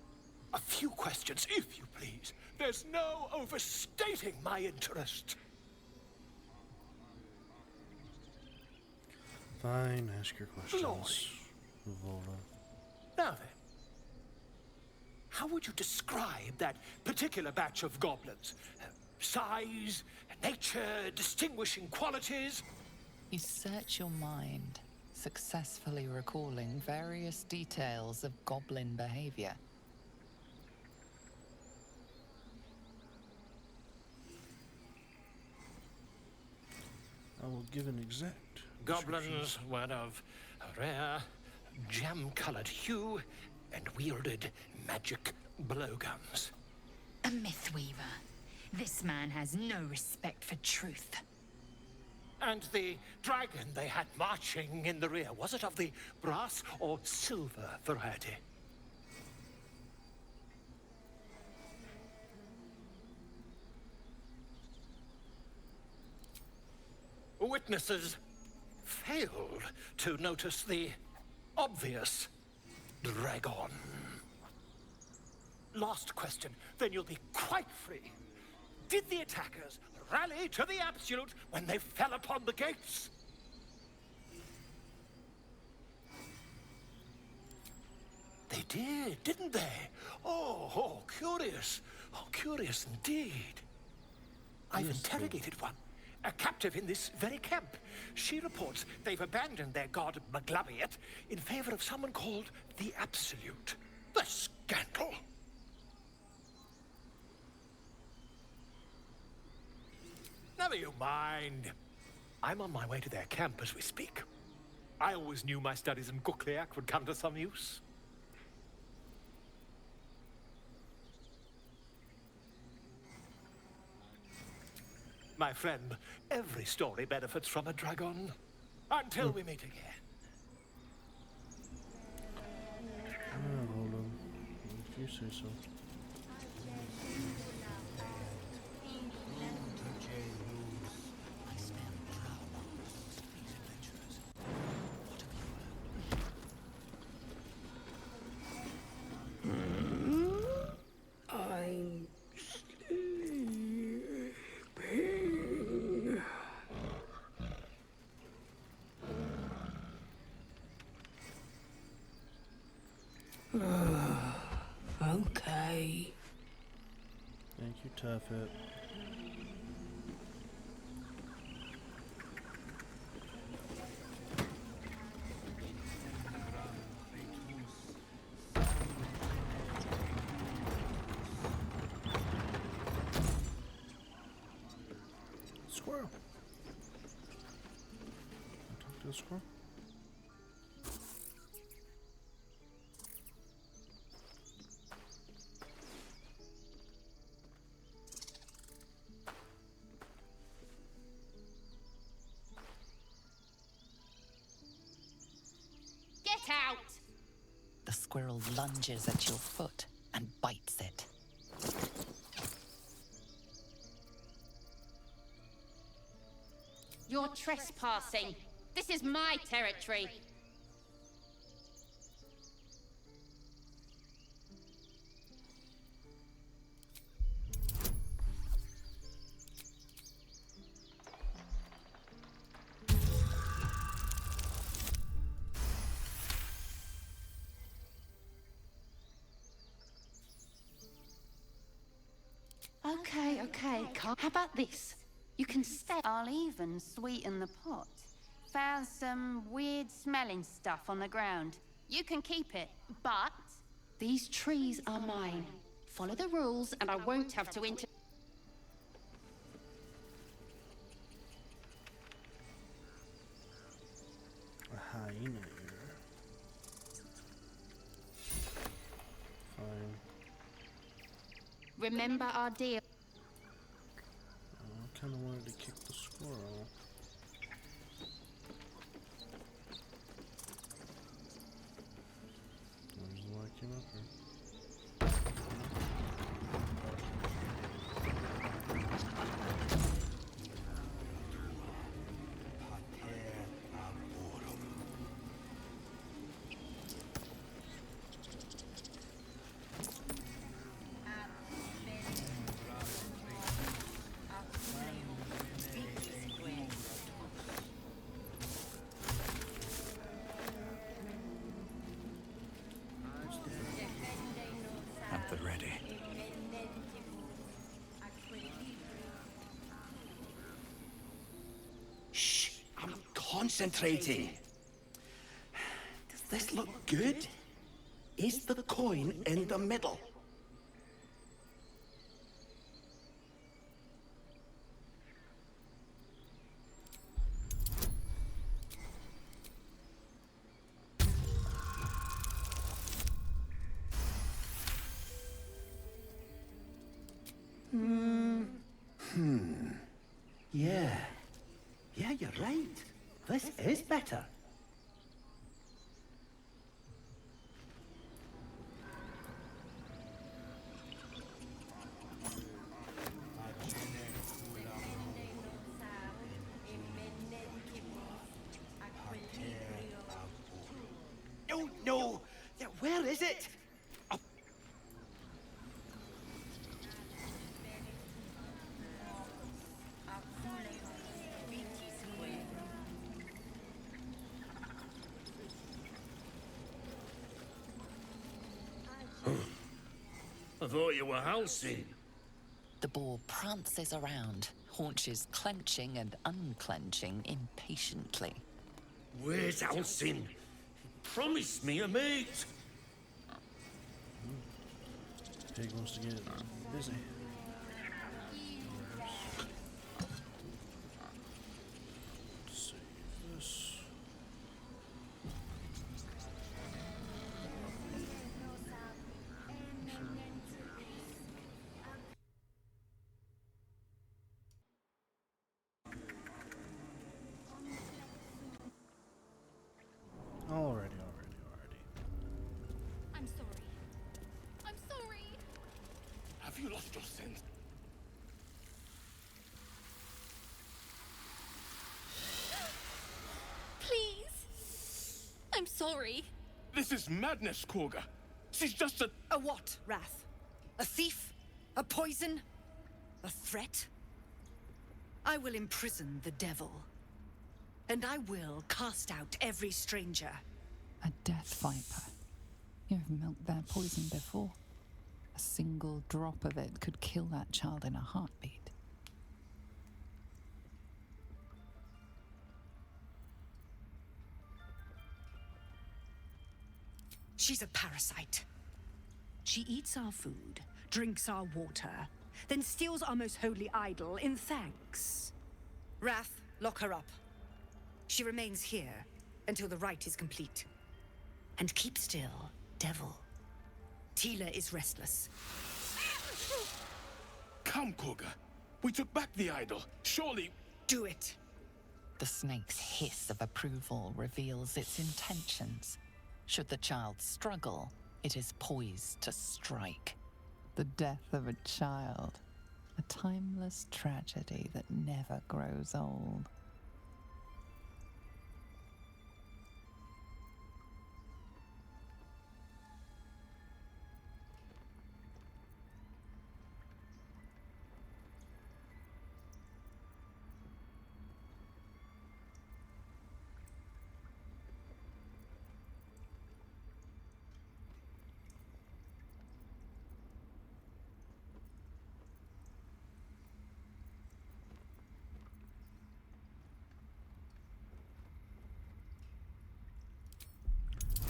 A few questions, if you please. There's no overstating my interest. Fine, ask your questions. Glory. Volva. Now then, How would you describe that particular batch of goblins? Size, nature, distinguishing qualities? You search your mind, successfully recalling various details of goblin behavior. I will give an exact Goblins were of a rare, jam-colored hue and wielded magic blowguns. A mythweaver. This man has no respect for truth. And the dragon they had marching in the rear, was it of the brass or silver variety? Witnesses failed to notice the obvious dragon. Last question, then you'll be quite free. Did the attackers rally to the absolute when they fell upon the gates? They did, didn't they? Oh, curious. Oh, curious indeed. I've interrogated one, a captive in this very camp. She reports they've abandoned their god Maglabiet in favor of someone called the Absolute. The scandal! Never you mind. I'm on my way to their camp as we speak. I always knew my studies in Gukliak would come to some use. My friend, every story benefits from a dragon. Until we meet again. Hold on. If you say so. I'm sleeping. Okay. Thank you, Tuffet. Squirrel. Talk to the squirrel. Get out! The squirrel lunges at your foot and bites it. You're trespassing. This is my territory. Okay, how about this? You can stay. I'll even sweeten the pot. Found some weird smelling stuff on the ground. You can keep it, but these trees are mine. Follow the rules and I won't have to A hyena here. Fine. Remember our deal. I kind of wanted to kick the squirrel. There's the light came up here. Concentrating. Does this look good? Is the coin in the middle? Yeah. Yeah, you're right. This is better. No, no! Yeah, where is it? I thought you were Halcyon. The boar prances around, haunches clenching and unclenching impatiently. Where's Halcyon? Promise me a mate. Pig wants to get busy. Save this. Alrighty. I'm sorry. I'm sorry. Have you lost your sense? Please. I'm sorry. This is madness, Korga. She's just a... A what, Wrath? A thief? A poison? A threat? I will imprison the devil. And I will cast out every stranger. A death viper. You've milked their poison before. A single drop of it could kill that child in a heartbeat. She's a parasite. She eats our food, drinks our water, then steals our most holy idol in thanks. Wrath, lock her up. She remains here until the rite is complete. And keep still, devil. Tila is restless. Come, Korga. We took back the idol. Surely... Do it. The snake's hiss of approval reveals its intentions. Should the child struggle, it is poised to strike. The death of a child. A timeless tragedy that never grows old.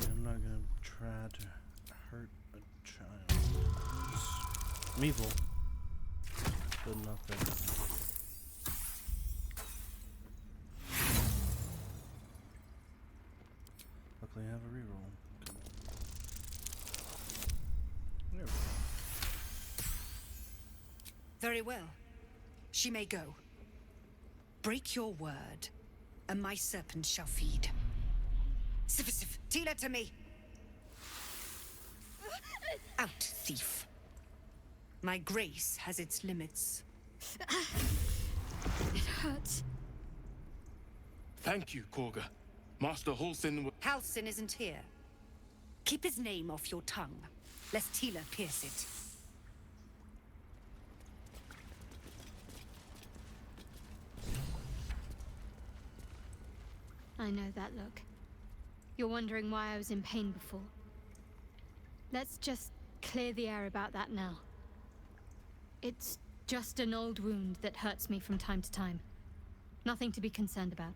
I'm not gonna try to hurt a child. I'm evil, but not that. Luckily, I have a reroll. Come on. There we go. Very well. She may go. Break your word, and my serpent shall feed. Sif, Tila to me! Out, thief. My grace has its limits. It hurts. Thank you, Korga. Master Halcyon... Halcyon isn't here. Keep his name off your tongue, lest Tila pierce it. I know that look. You're wondering why I was in pain before. Let's just clear the air about that now. It's just an old wound that hurts me from time to time. Nothing to be concerned about.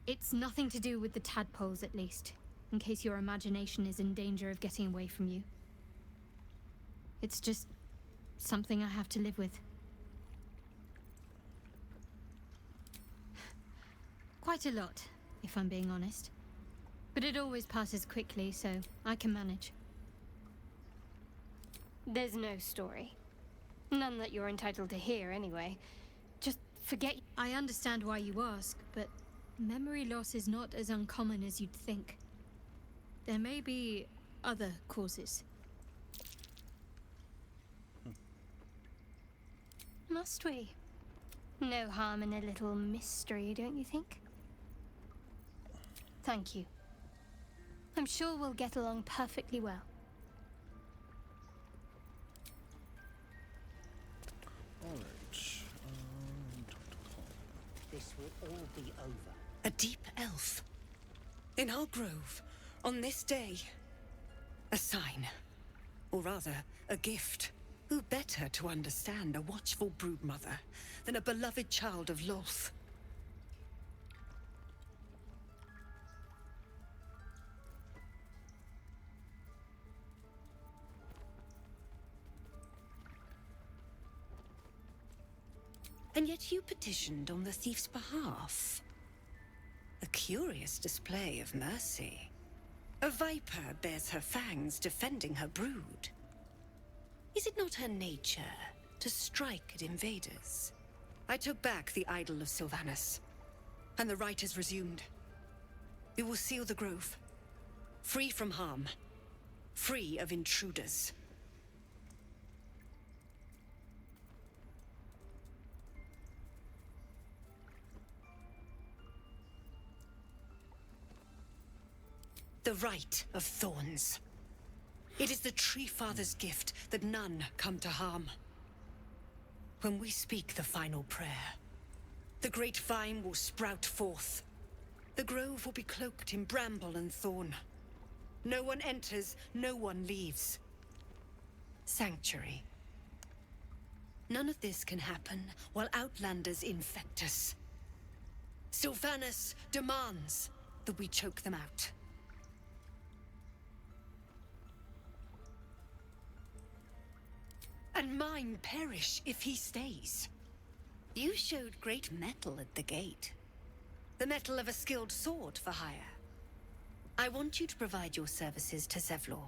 It's nothing to do with the tadpoles, at least, in case your imagination is in danger of getting away from you. It's just something I have to live with. Quite a lot, if I'm being honest. But it always passes quickly, so I can manage. There's no story. None that you're entitled to hear, anyway. Just forget. I understand why you ask, but memory loss is not as uncommon as you'd think. There may be other causes. Must we? No harm in a little mystery, don't you think? Thank you. I'm sure we'll get along perfectly well. Alright. This will all be over. A deep elf. In our grove, on this day. A sign. Or rather, a gift. Who better to understand a watchful broodmother than a beloved child of Lolth? And yet you petitioned on the thief's behalf. A curious display of mercy. A viper bears her fangs defending her brood. Is it not her nature to strike at invaders? I took back the idol of Sylvanus, and the rite is resumed. We will seal the grove, free from harm, free of intruders. The Rite of Thorns. It is the Tree Father's gift that none come to harm. When we speak the final prayer, the great vine will sprout forth. The grove will be cloaked in bramble and thorn. No one enters, no one leaves. Sanctuary. None of this can happen while Outlanders infect us. Sylvanus demands that we choke them out. And mine perish if he stays. You showed great mettle at the gate. The mettle of a skilled sword for hire. I want you to provide your services to Zevlor.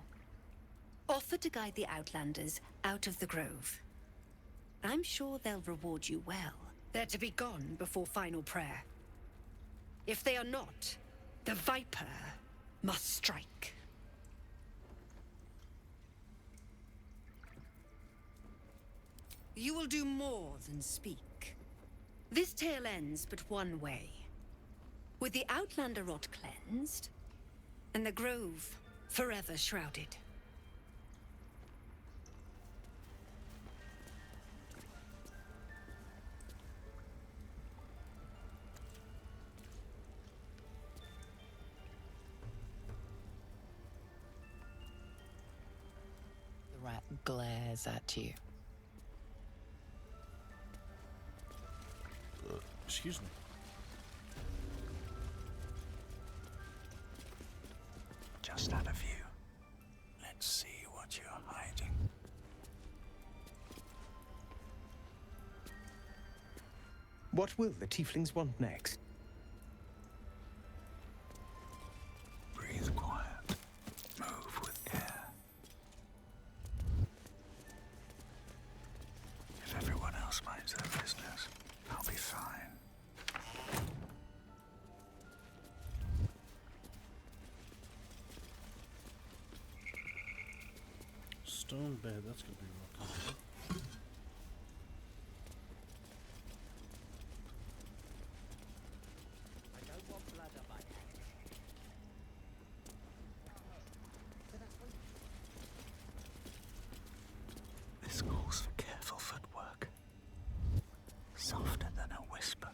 Offer to guide the Outlanders out of the grove. I'm sure they'll reward you well. They're to be gone before final prayer. If they are not, the Viper must strike. You will do more than speak. This tale ends but one way. With the Outlander rot cleansed, and the grove forever shrouded. The rat glares at you. Excuse me. Just out of view. Let's see what you're hiding. What will the tieflings want next? Breathe quiet. Move with care. If everyone else minds their business, I'll be fine. Stone bed, that's gonna be real comfortable. I don't want blood on my hands. This calls for careful footwork. Softer than a whisper.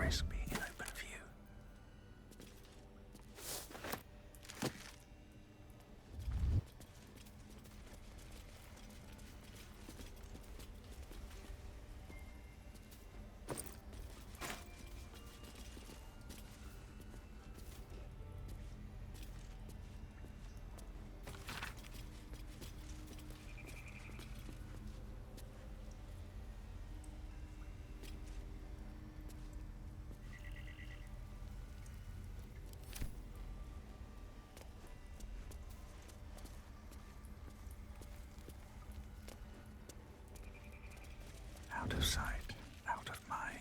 risk being in open view. Out of sight, out of mind.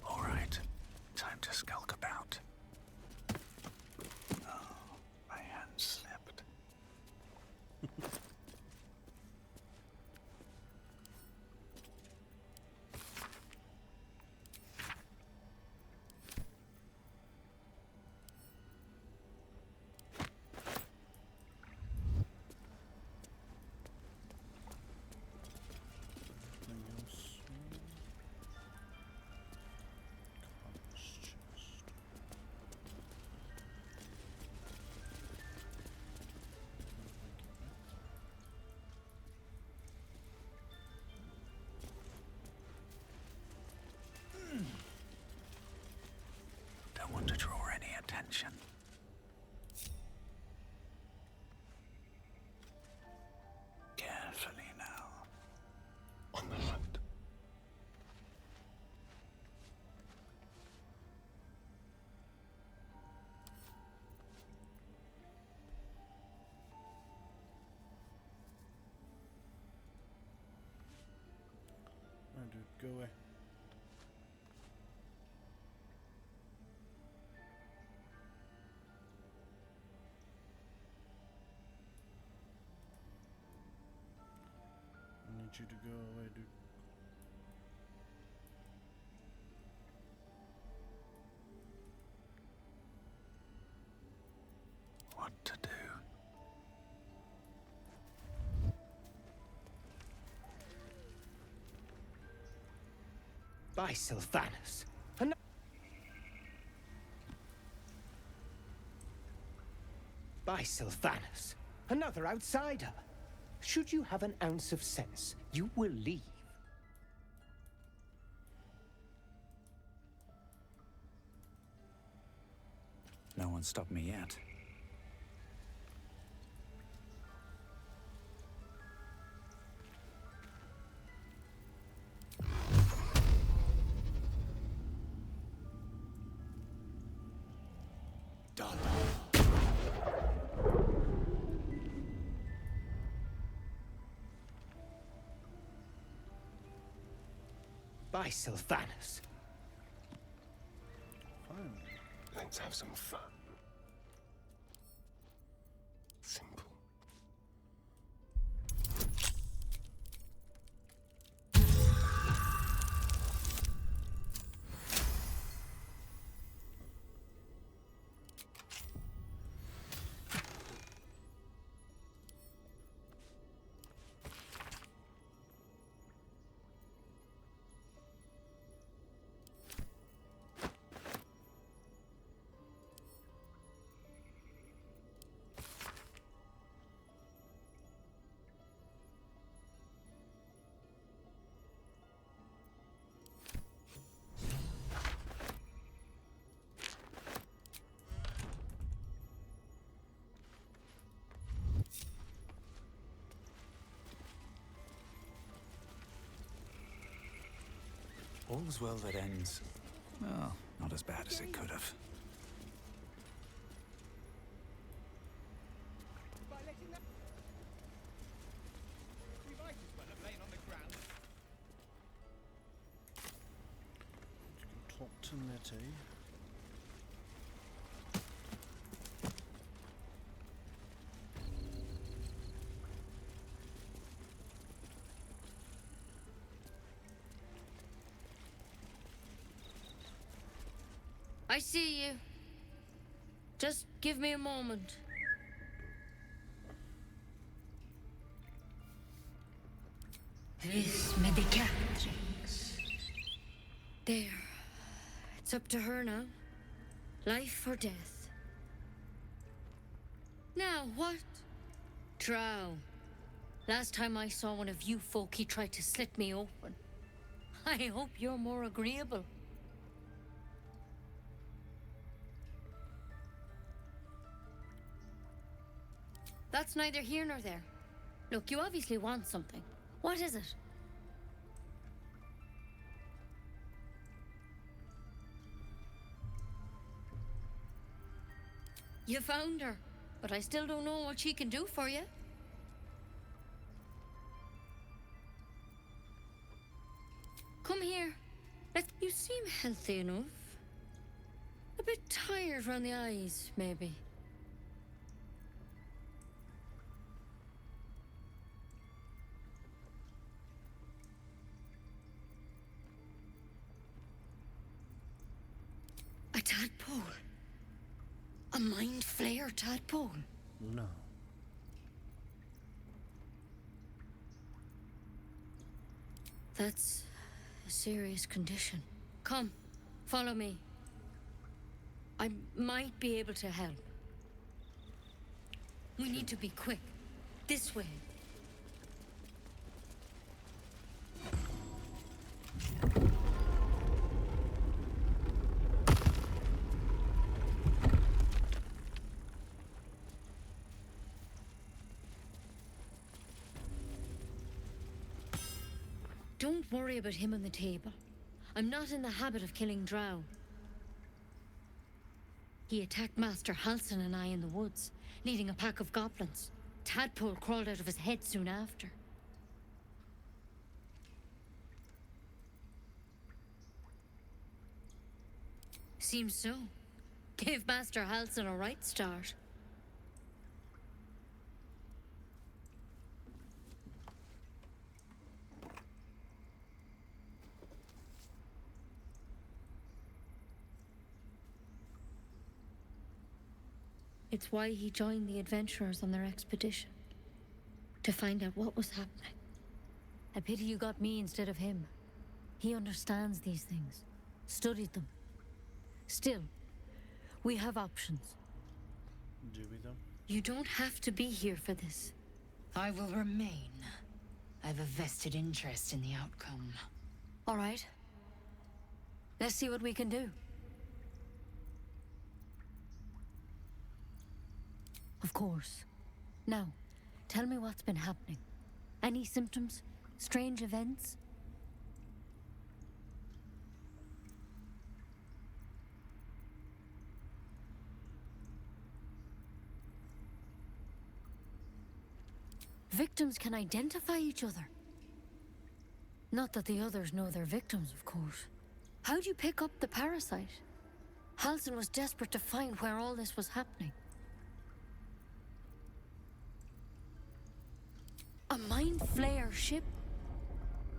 All right, time to skulk about. Oh, my hand slipped. Don't want to draw any attention. Carefully now. On the hunt. Oh, dude, go away. I need you to go away, dude. What to do? By Sylvanus. By Sylvanus. Another outsider. Should you have an ounce of sense, you will leave. No one stopped me yet. Done. By Sylvanus. Fine. Let's have some fun. Simple. All's well that ends. Well, not as bad as it could have. Talk to Nettie. I see you. Just give me a moment. This medicatrix. There. It's up to her now. Life or death. Now, what? Drow. Last time I saw one of you folk, he tried to slit me open. I hope you're more agreeable. That's neither here nor there. Look, you obviously want something. What is it? You found her, but I still don't know what she can do for you. Come here. You seem healthy enough. A bit tired round the eyes, maybe. A tadpole? A mind flayer tadpole? No. That's a serious condition. Come, follow me. I might be able to help. We need to be quick. This way. Don't worry about him on the table. I'm not in the habit of killing drow. He attacked Master Halsin and I in the woods, leading a pack of goblins. Tadpole crawled out of his head soon after. Seems so. Gave Master Halsin a right start. It's why he joined the adventurers on their expedition. To find out what was happening. A pity you got me instead of him. He understands these things. Studied them. Still, we have options. Do we though? You don't have to be here for this. I will remain. I have a vested interest in the outcome. All right. Let's see what we can do. Of course. Now, tell me what's been happening. Any symptoms? Strange events? Victims can identify each other. Not that the others know they're victims, of course. How'd you pick up the parasite? Halsin was desperate to find where all this was happening. A mind flayer ship?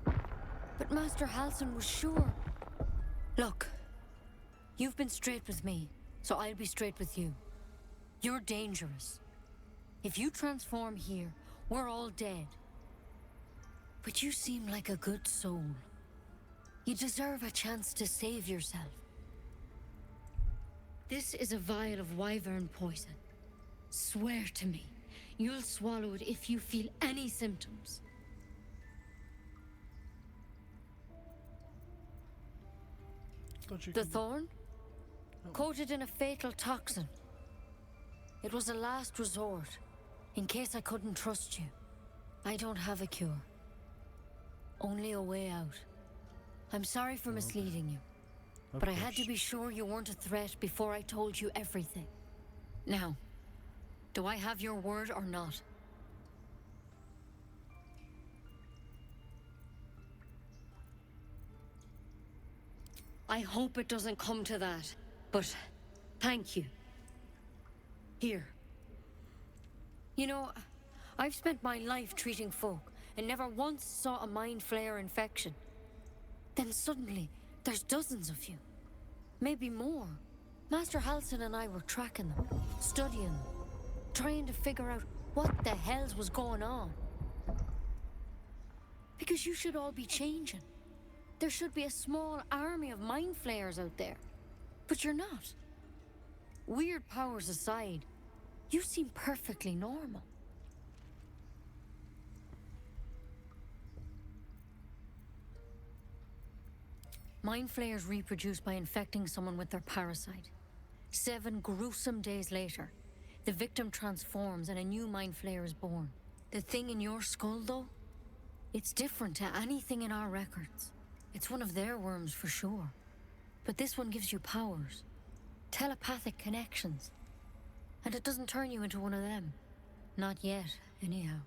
But Master Halsin was sure. Look, you've been straight with me, so I'll be straight with you. You're dangerous. If you transform here, we're all dead. But you seem like a good soul. You deserve a chance to save yourself. This is a vial of wyvern poison. Swear to me. You'll swallow it if you feel any symptoms. The thorn? Coated in a fatal toxin. It was a last resort, in case I couldn't trust you. I don't have a cure. Only a way out. I'm sorry for misleading you, but I had to be sure you weren't a threat before I told you everything. Now, do I have your word or not? I hope it doesn't come to that, but thank you. Here. You know, I've spent my life treating folk and never once saw a mind flayer infection. Then suddenly, there's dozens of you. Maybe more. Master Halsin and I were tracking them, studying them, trying to figure out what the hells was going on. Because you should all be changing. There should be a small army of mind flayers out there. But you're not. Weird powers aside, you seem perfectly normal. Mind flayers reproduce by infecting someone with their parasite. 7 gruesome days later, the victim transforms and a new mind flayer is born. The thing in your skull, though, it's different to anything in our records. It's one of their worms for sure. But this one gives you powers, telepathic connections. And it doesn't turn you into one of them. Not yet, anyhow.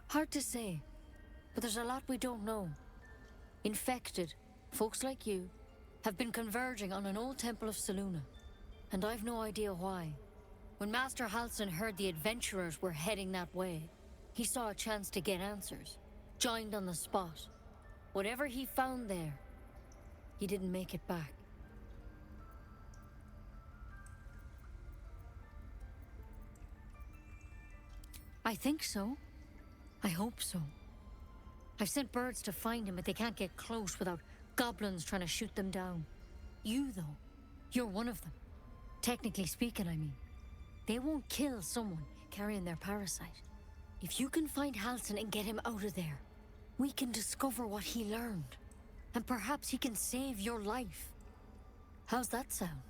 Hard to say, but there's a lot we don't know. Infected, folks like you, have been converging on an old temple of Selûne, and I've no idea why. When Master Halsin heard the adventurers were heading that way, he saw a chance to get answers, joined on the spot. Whatever he found there, he didn't make it back. I think so. I hope so. I've sent birds to find him, but they can't get close without goblins trying to shoot them down. You, though, you're one of them. Technically speaking, I mean. They won't kill someone carrying their parasite. If you can find Halsin and get him out of there, we can discover what he learned. And perhaps he can save your life. How's that sound?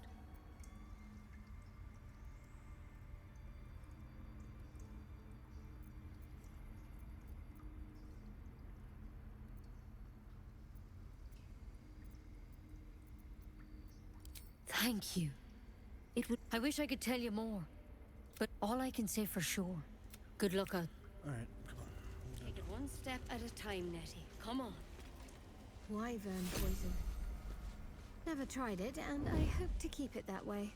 Thank you. I wish I could tell you more, but all I can say for sure. Good luck out. Alright, come on. Take it one step at a time, Nettie. Come on. Wyvern poison. Never tried it, and I hope to keep it that way.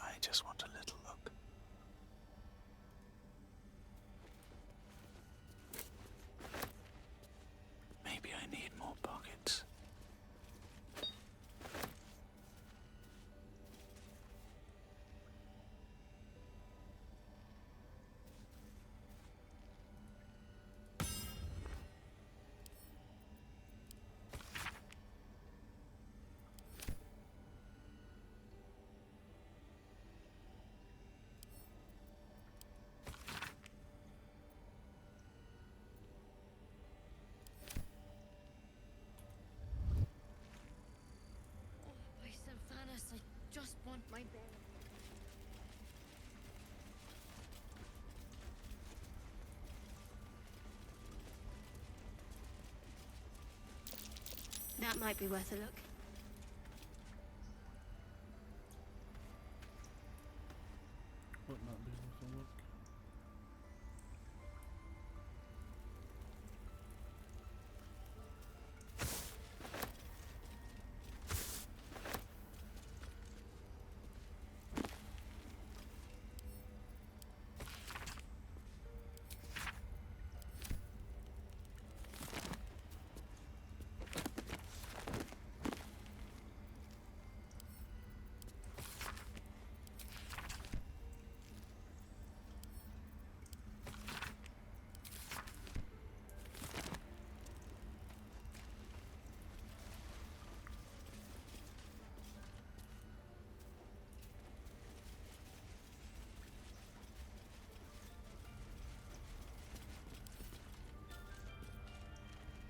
I just want a little look. Maybe I need more pockets. By Sylvanas, I just want my bed. That might be worth a look. What not be worth a look?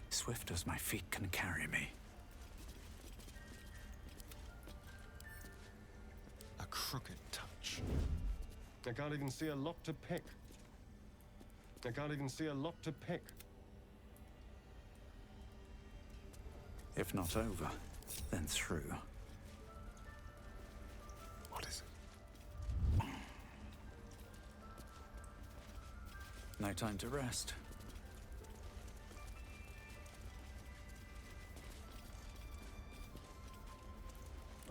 Swift as my feet can carry me. A crooked touch. I can't even see a lock to pick. I can't even see a lock to pick. If not over, then through. What is it? No time to rest.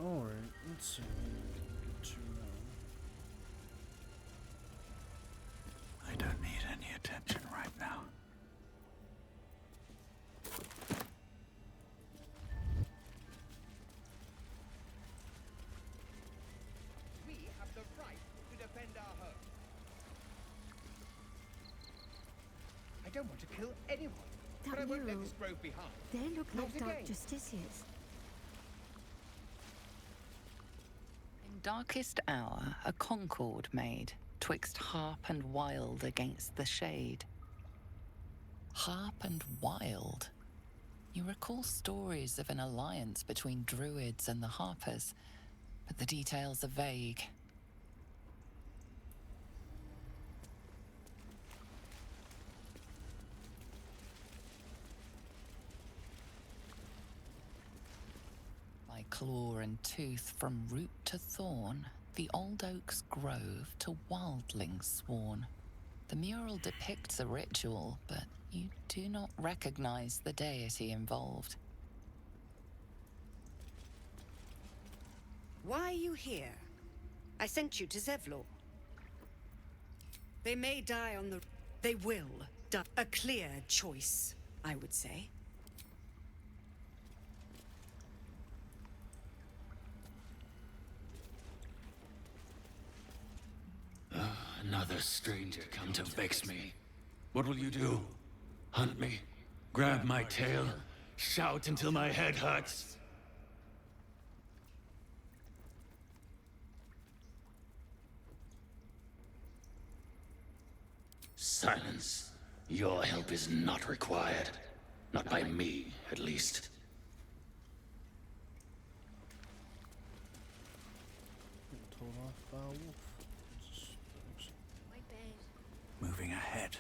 Alright, let's see. Get to, I don't need any attention right now. We have the right to defend our home. I don't want to kill anyone, but I won't let this grove be harmed. They look Not like Dark again. Justiciars. In darkest hour, a concord made, twixt harp and wild against the shade. Harp and wild? You recall stories of an alliance between druids and the harpers, but the details are vague. By claw and tooth from root to thorn, the old oak's grove to wildlings sworn. The mural depicts a ritual, but you do not recognize the deity involved. Why are you here? I sent you to Zevlor. They may die on the... They will die. A clear choice, I would say. Another stranger come to vex me. What will you do? Hunt me? Grab my tail? Shout until my head hurts? Silence. Your help is not required. Not by me, at least. told off by a wolf. Moving ahead.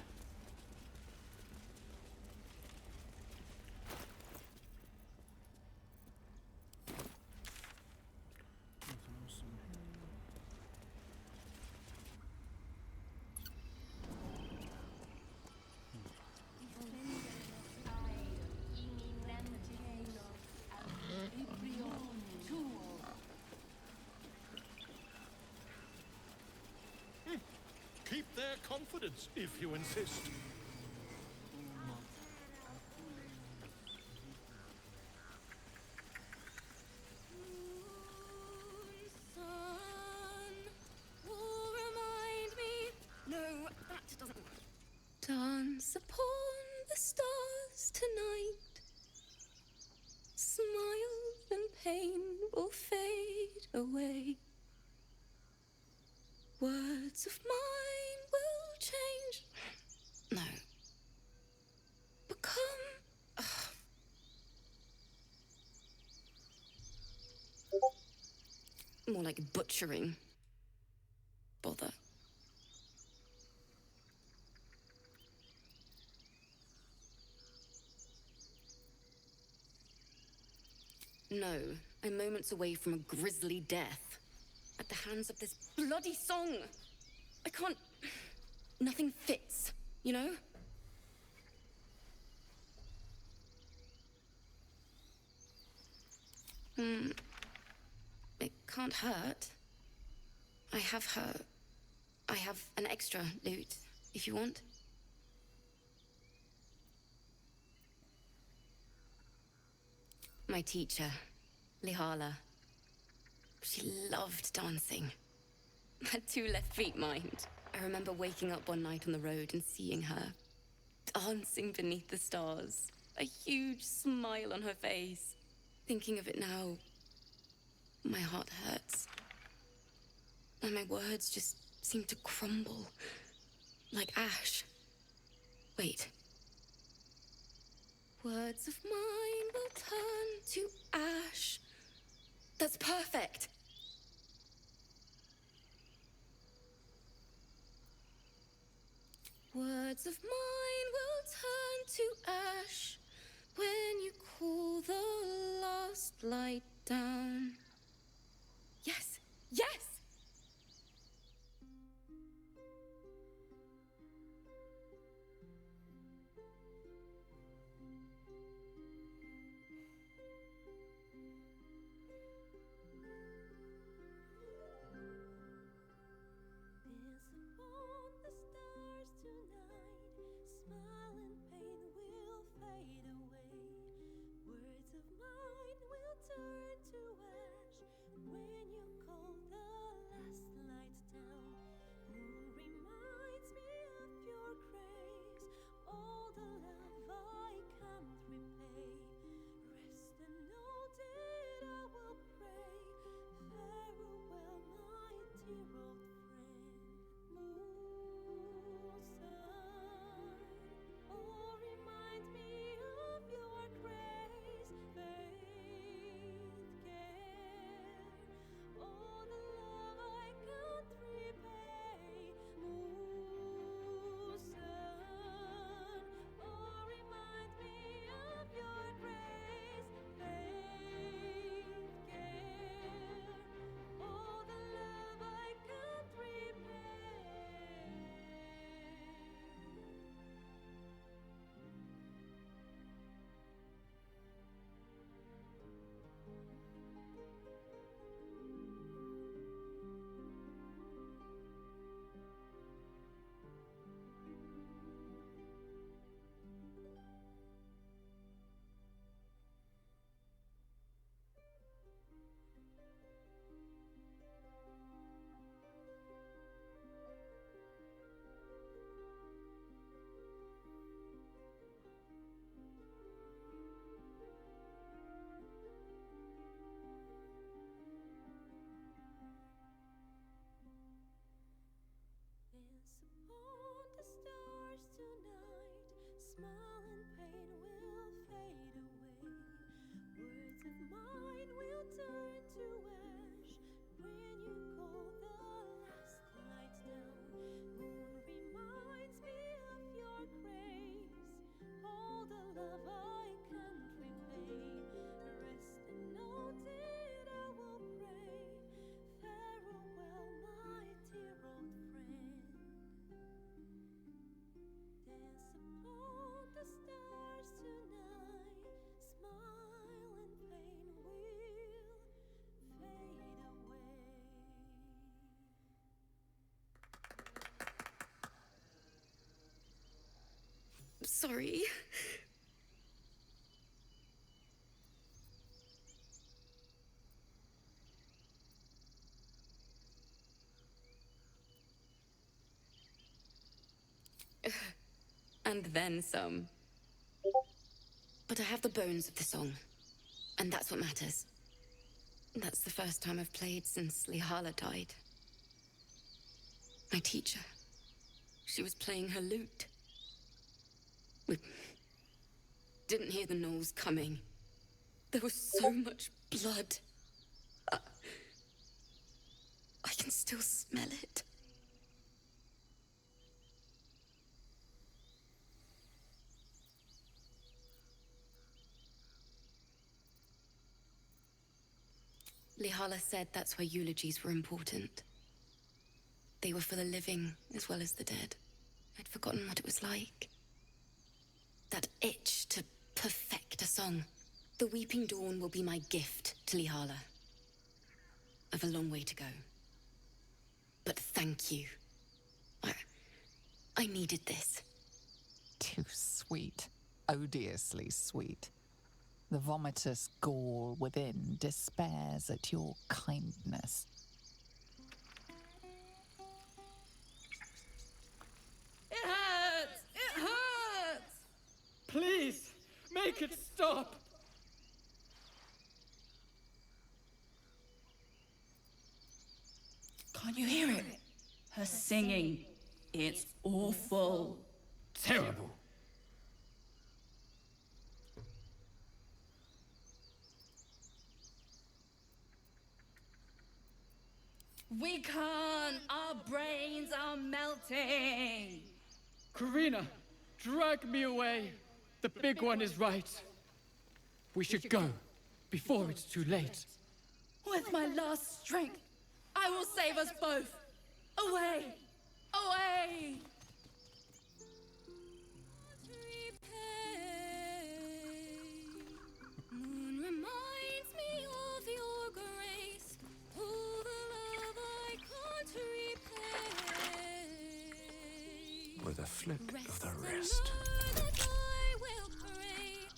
Keep their confidence, if you insist. Dance upon the stars tonight. Smile and pain will fade away. Words of mine will change. No. Become. More like butchering. Bother. No, I'm moments away from a grisly death. At the hands of this bloody song. I can't... Nothing fits, you know? It can't hurt. I have her. I have an extra loot, if you want. My teacher, Lihala. She loved dancing. Had 2 left feet, mind. I remember waking up one night on the road and seeing her dancing beneath the stars. A huge smile on her face. Thinking of it now, my heart hurts. And my words just seem to crumble. Like ash. Wait. Words of mine will turn to ash. That's perfect. Words of mine will turn to ash when you call the last light down. Yes! Yes! Sorry. And then some. But I have the bones of the song, and that's what matters. That's the first time I've played since Lihala died. My teacher. She was playing her lute. We didn't hear the gnolls coming. There was so much blood. I can still smell it. Lihala said that's why eulogies were important. They were for the living as well as the dead. I'd forgotten what it was like. That itch to perfect a song. The Weeping Dawn will be my gift to Lihala. I've a long way to go. But thank you. I needed this. Too sweet. Odiously sweet. The vomitous gall within despairs at your kindness. It hurts! It hurts! Please, make it stop! Can't you hear it? Her singing. It's awful. Terrible. We can't. Our brains are melting. Karina, drag me away. The big one is right. We should go. before it's too late. With my last strength, I will save us both. Away! Away! Moon reminds me of your grace. Oh, the love I can't repay. With a flick of the wrist. That I will pray.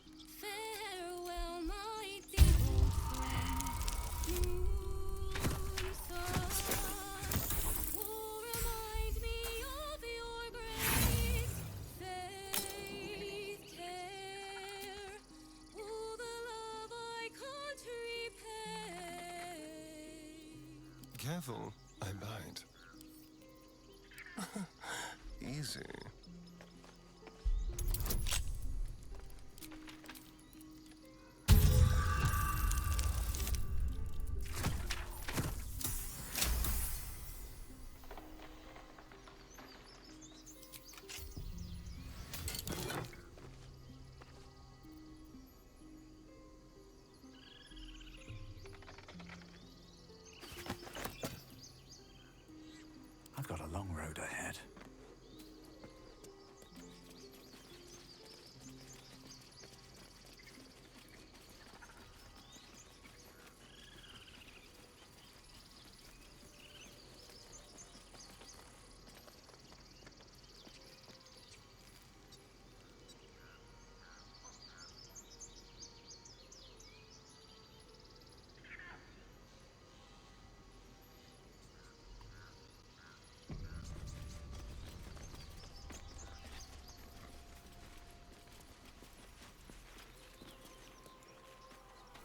Farewell, my dear old friend. Moon star, oh, remind me of your grace. Faith, care, oh, the love I can't repay. Careful, I bite. Easy. I've got a long road ahead.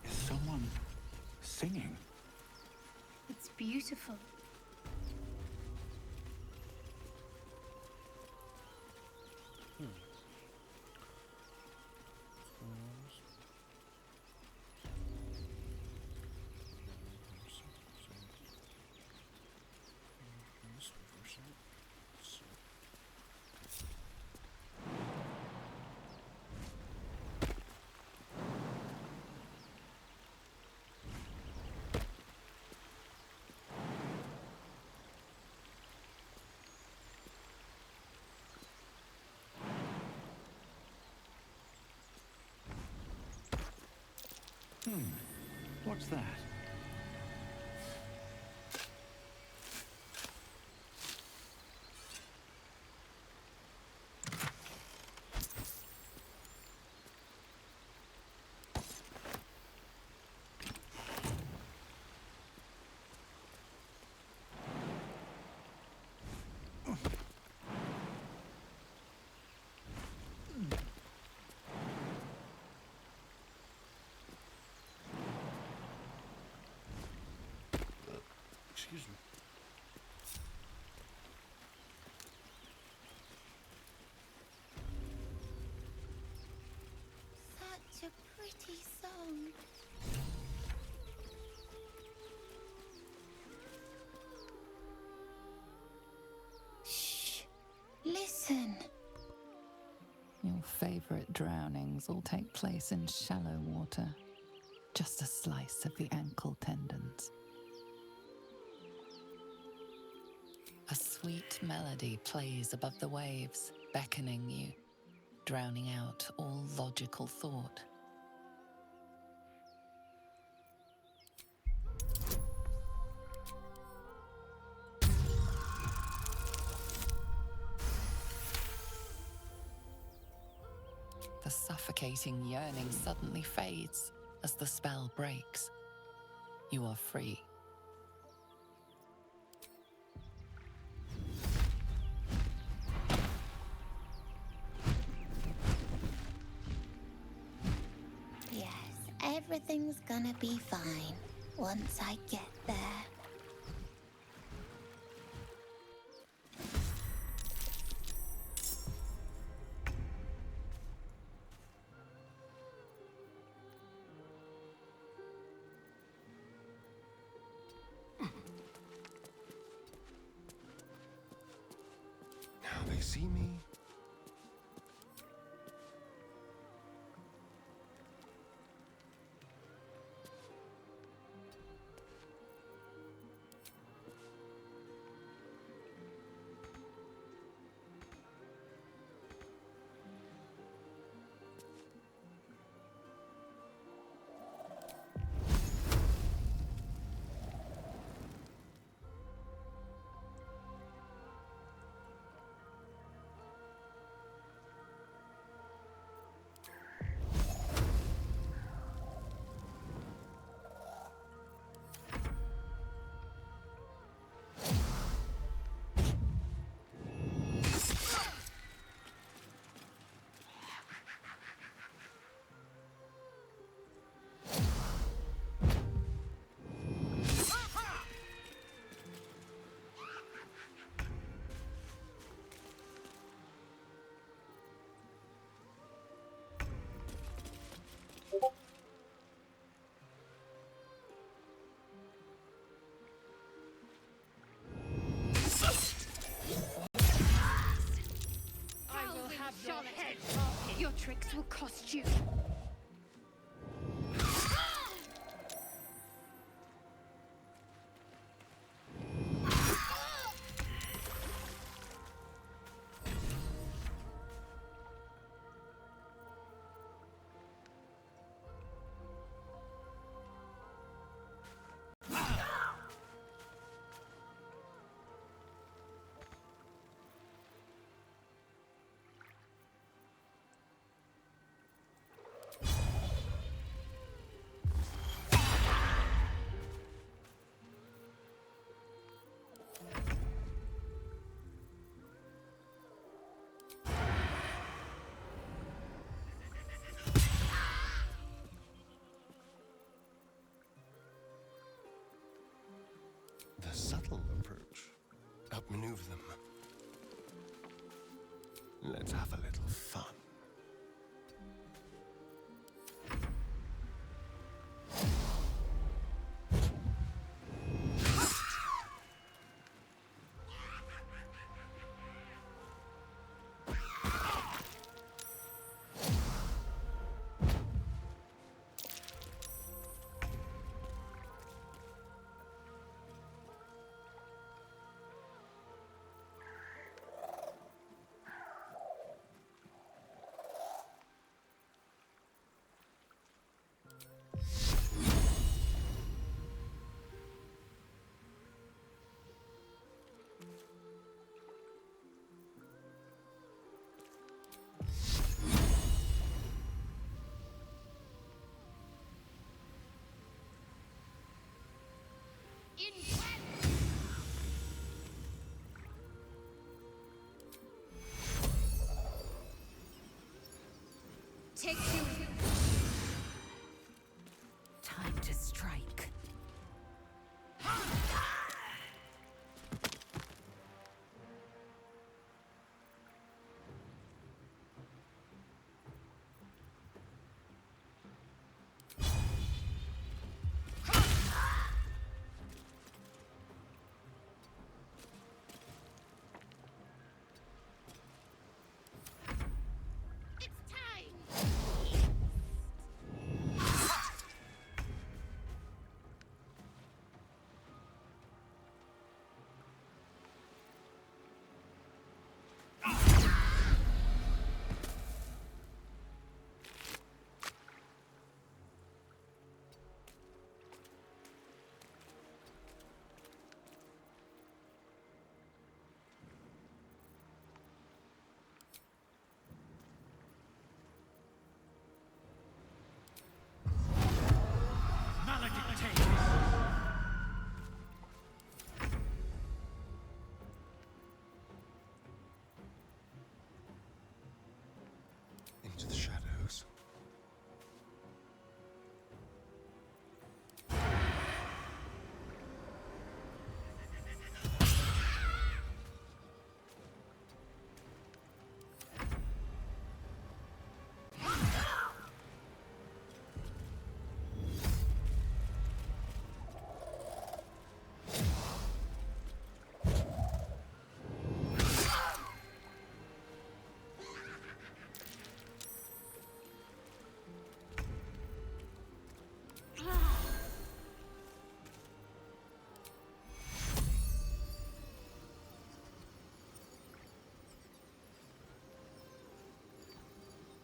Is someone singing? It's beautiful. What's that? Excuse me. Such a pretty song. Shh. Listen. Your favorite drownings all take place in shallow water. Just a slice of the ankle tendons. A sweet melody plays above the waves, beckoning you, drowning out all logical thought. The suffocating yearning suddenly fades as the spell breaks. You are free. Yes, everything's gonna be fine once I get there. Now they see me. Your tricks will cost you. The subtle approach. Outmaneuver them. Let's have a little fun. Take you. Time to strike. Into the shadows.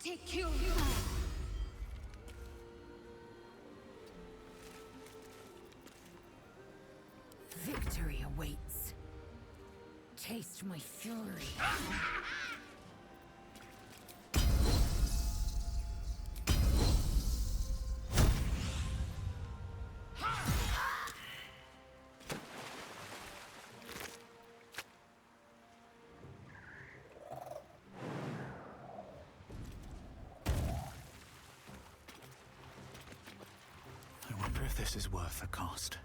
Take you. Victory awaits. Taste my fury. I wonder if this is worth the cost.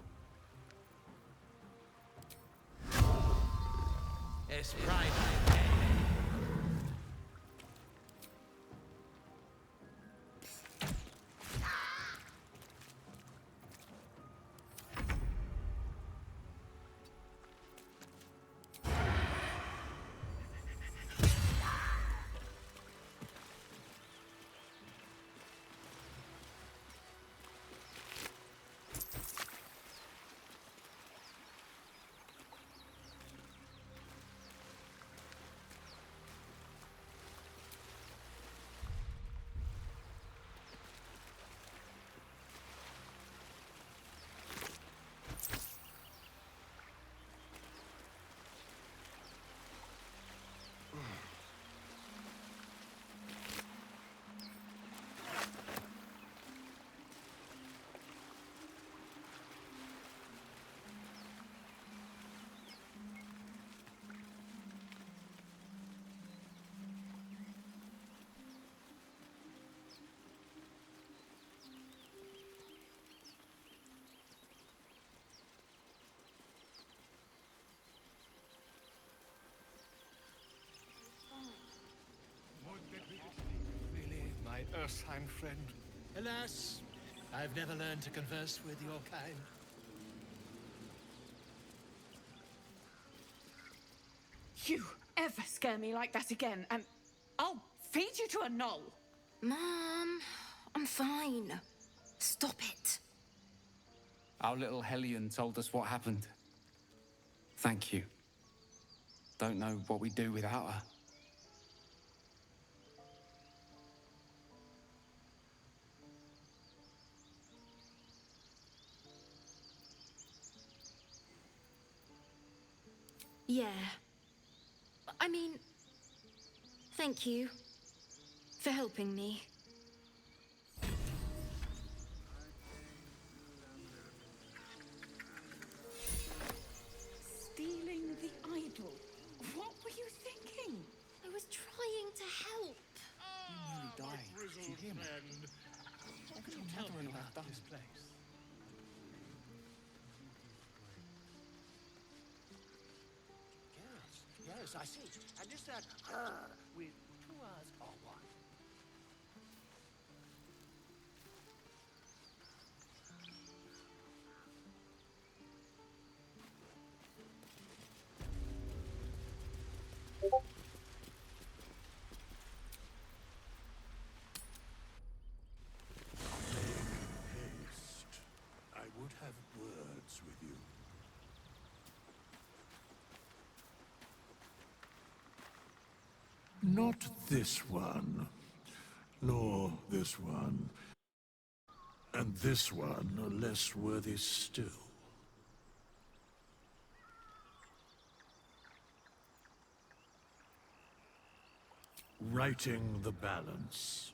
Es Friday. ursine friend. Alas, I've never learned to converse with your kind. You ever scare me like that again, and I'll feed you to a knoll. Mom, I'm fine. Stop it. Our little Hellion told us what happened. Thank you. Don't know what we'd do without her. Yeah. I mean, thank you for helping me. Stealing the idol? What were you thinking? I was trying to help. You nearly died. Did you hear me? What could your mother-in-law have done? This place? Yes, I see. And is that her with two R's or one? Haste. I would have words with you. Not this one, nor this one, and this one are less worthy still. Righting the balance.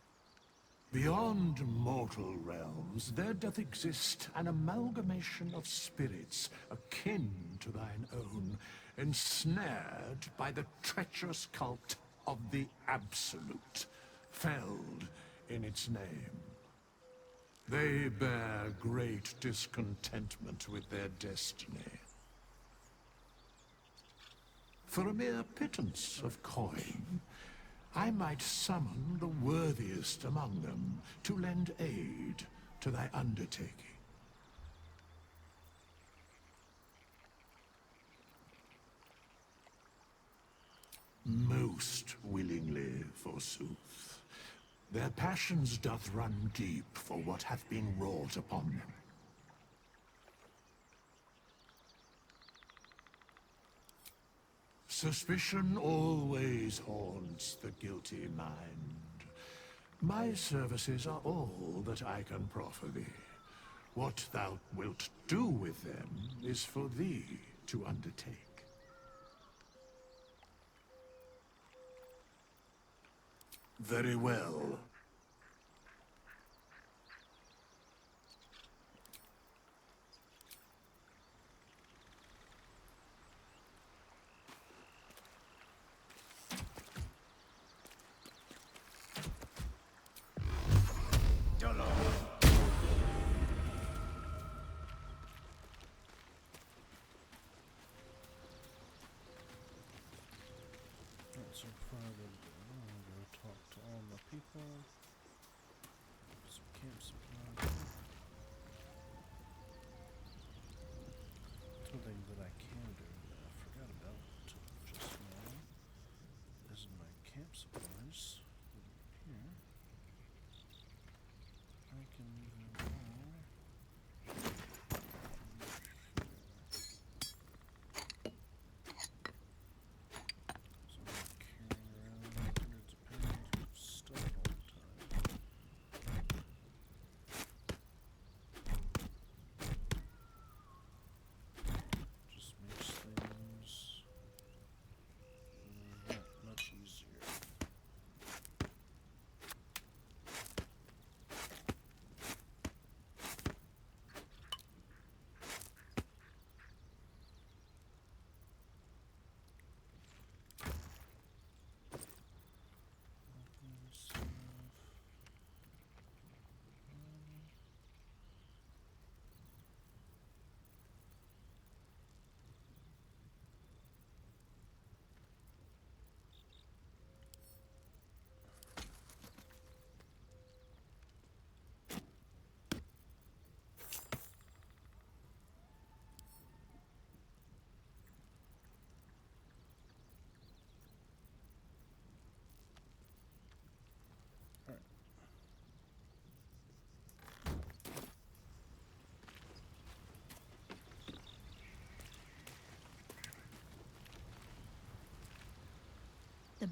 Beyond mortal realms, there doth exist an amalgamation of spirits akin to thine own, ensnared by the treacherous cult of the Absolute, felled in its name. They bear great discontentment with their destiny. For a mere pittance of coin, I might summon the worthiest among them to lend aid to thy undertaking. Most willingly, forsooth. Their passions doth run deep for what hath been wrought upon them. Suspicion always haunts the guilty mind. My services are all that I can proffer thee. What thou wilt do with them is for thee to undertake. Very well. That's a private. I'll go talk to all my people. Some camp supply. One thing that I can do that I forgot about just now is my camp supplies. Here, I can move them all.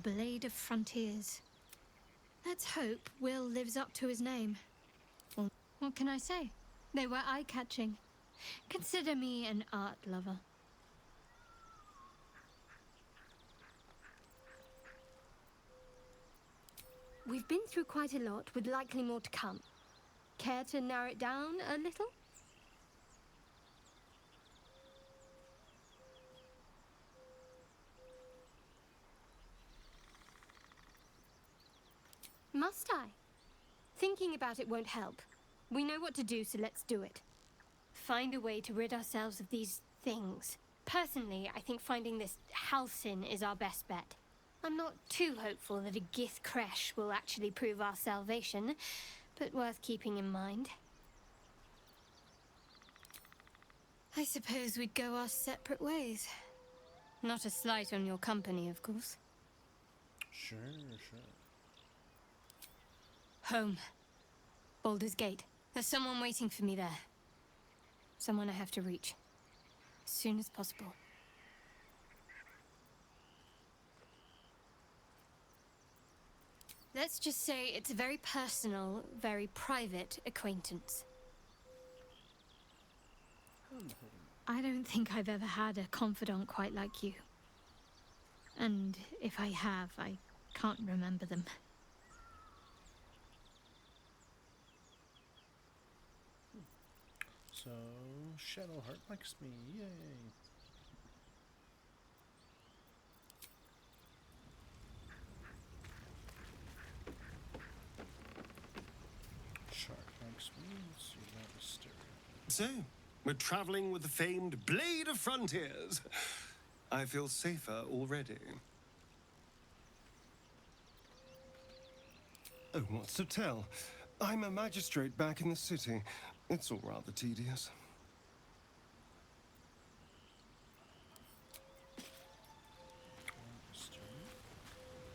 Blade of Frontiers. Let's hope Will lives up to his name. Well, what can I say? They were eye-catching. Consider me an art lover. We've been through quite a lot, with likely more to come. Care to narrow it down a little? Must I? Thinking about it won't help. We know what to do, so let's do it. Find a way to rid ourselves of these things. Personally, I think finding this Halcyon is our best bet. I'm not too hopeful that a Gith crash will actually prove our salvation, but worth keeping in mind. I suppose we'd go our separate ways. Not a slight on your company, of course. Sure, sure. Home. Baldur's Gate. There's someone waiting for me there. Someone I have to reach. As soon as possible. Let's just say it's a very personal, very private acquaintance. I don't think I've ever had a confidant quite like you. And if I have, I can't remember them. So, Shadowheart likes me, yay! Shark likes me, let's see that Mysteria. So, we're traveling with the famed Blade of Frontiers. I feel safer already. Oh, what's to tell? I'm a magistrate back in the city. It's all rather tedious.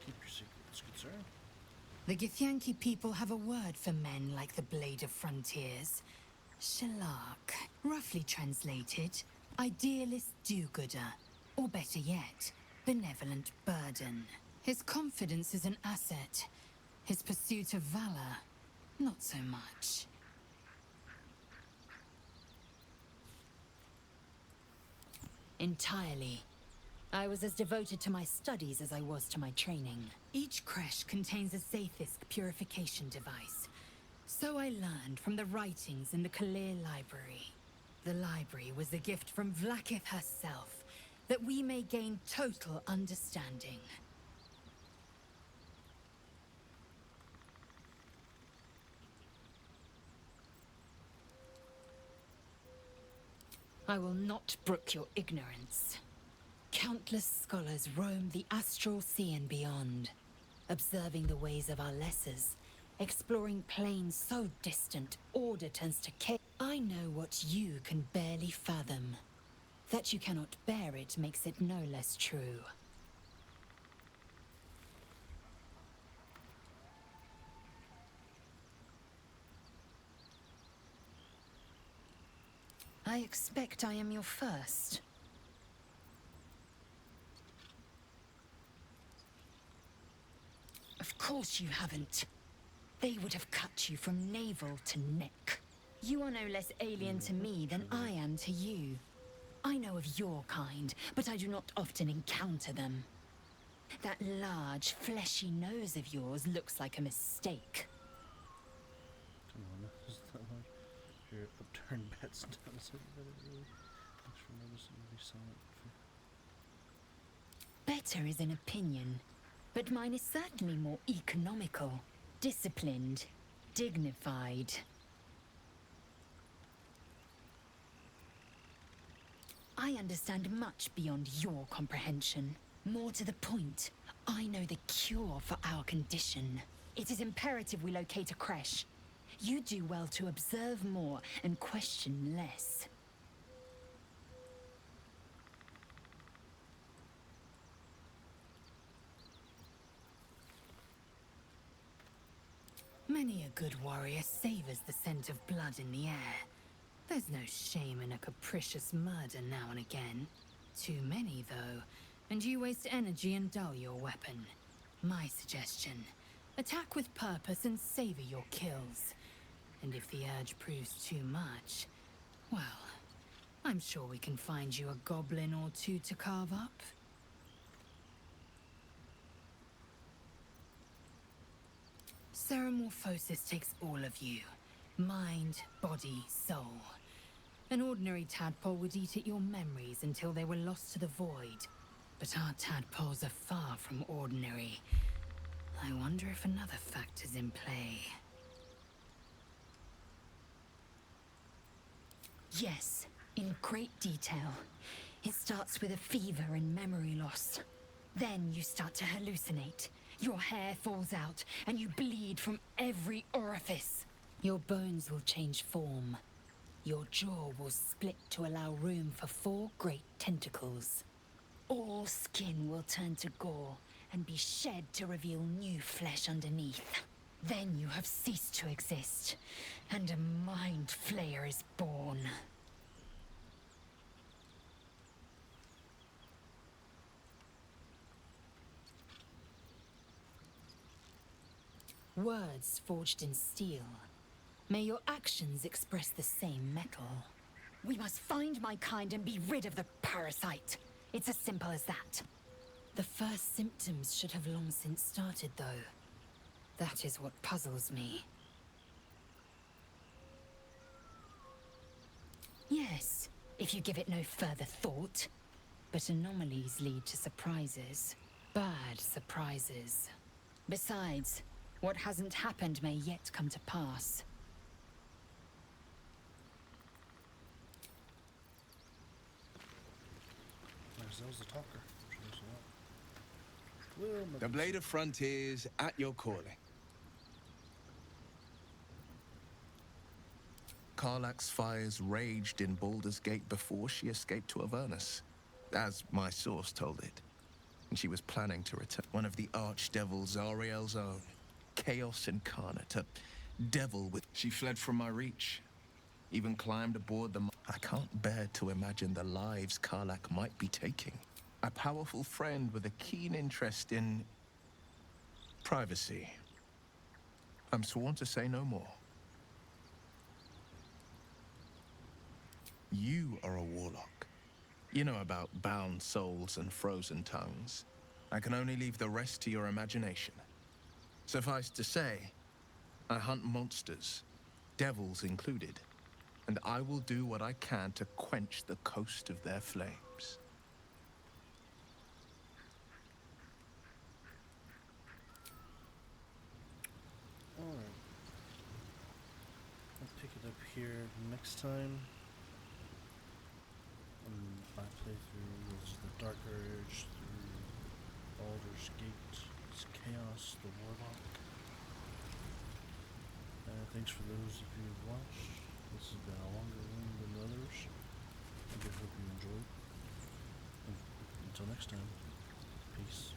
Keep your secrets, good sir. The Githyanki people have a word for men like the Blade of Frontiers. Shalak. Roughly translated, idealist do-gooder. Or better yet, benevolent burden. His confidence is an asset. His pursuit of valor, not so much. Entirely. I was as devoted to my studies as I was to my training. Each creche contains a Zaithist purification device. So I learned from the writings in the Kalir Library. The library was a gift from Vlaakith herself, that we may gain total understanding. I will not brook your ignorance. Countless scholars roam the astral sea and beyond, observing the ways of our lessers, exploring planes so distant, order turns to chaos. I know what you can barely fathom. That you cannot bear it makes it no less true. I expect I am your first. Of course you haven't. They would have cut you from navel to neck. You are no less alien to me than I am to you. I know of your kind, but I do not often encounter them. That large, fleshy nose of yours looks like a mistake. Come on, is that like your upturned bets down? Is it really? Thanks for noticing we saw it. Better is an opinion, but mine is certainly more economical, disciplined, dignified. I understand much beyond your comprehension. More to the point, I know the cure for our condition. It is imperative we locate a creche. You do well to observe more and question less. Many a good warrior savors the scent of blood in the air. There's no shame in a capricious murder now and again. Too many, though, and you waste energy and dull your weapon. My suggestion: attack with purpose and savor your kills. And if the urge proves too much, well, I'm sure we can find you a goblin or two to carve up. Ceramorphosis takes all of you. Mind, body, soul. An ordinary tadpole would eat at your memories until they were lost to the void. But our tadpoles are far from ordinary. I wonder if another factor's in play. Yes, in great detail. It starts with a fever and memory loss. Then you start to hallucinate. Your hair falls out, and you bleed from every orifice. Your bones will change form. Your jaw will split to allow room for 4 great tentacles. All skin will turn to gore and be shed to reveal new flesh underneath. Then you have ceased to exist, and a mind flayer is born. Words forged in steel. May your actions express the same metal. We must find my kind and be rid of the parasite. It's as simple as that. The first symptoms should have long since started, though. That is what puzzles me. Yes, if you give it no further thought. But anomalies lead to surprises. Bad surprises. Besides, what hasn't happened may yet come to pass. There's the talker. The Blade of Frontiers at your calling. Karlach's fires raged in Baldur's Gate before she escaped to Avernus, as my source told it. And she was planning to return. One of the archdevil Zariel's own, Chaos Incarnate, a devil with... She fled from my reach, even climbed aboard the... I can't bear to imagine the lives Karlach might be taking. A powerful friend with a keen interest in... privacy. I'm sworn to say no more. You are a warlock. You know about bound souls and frozen tongues. I can only leave the rest to your imagination. Suffice to say, I hunt monsters, devils included, and I will do what I can to quench the coast of their flames. Alright. I'll pick it up here next time. My playthrough was the Dark Urge through Baldur's Gate. It's Chaos, the Warlock. Thanks for those of you who watched. This has been a longer one than others. I hope you enjoyed. Until next time, peace.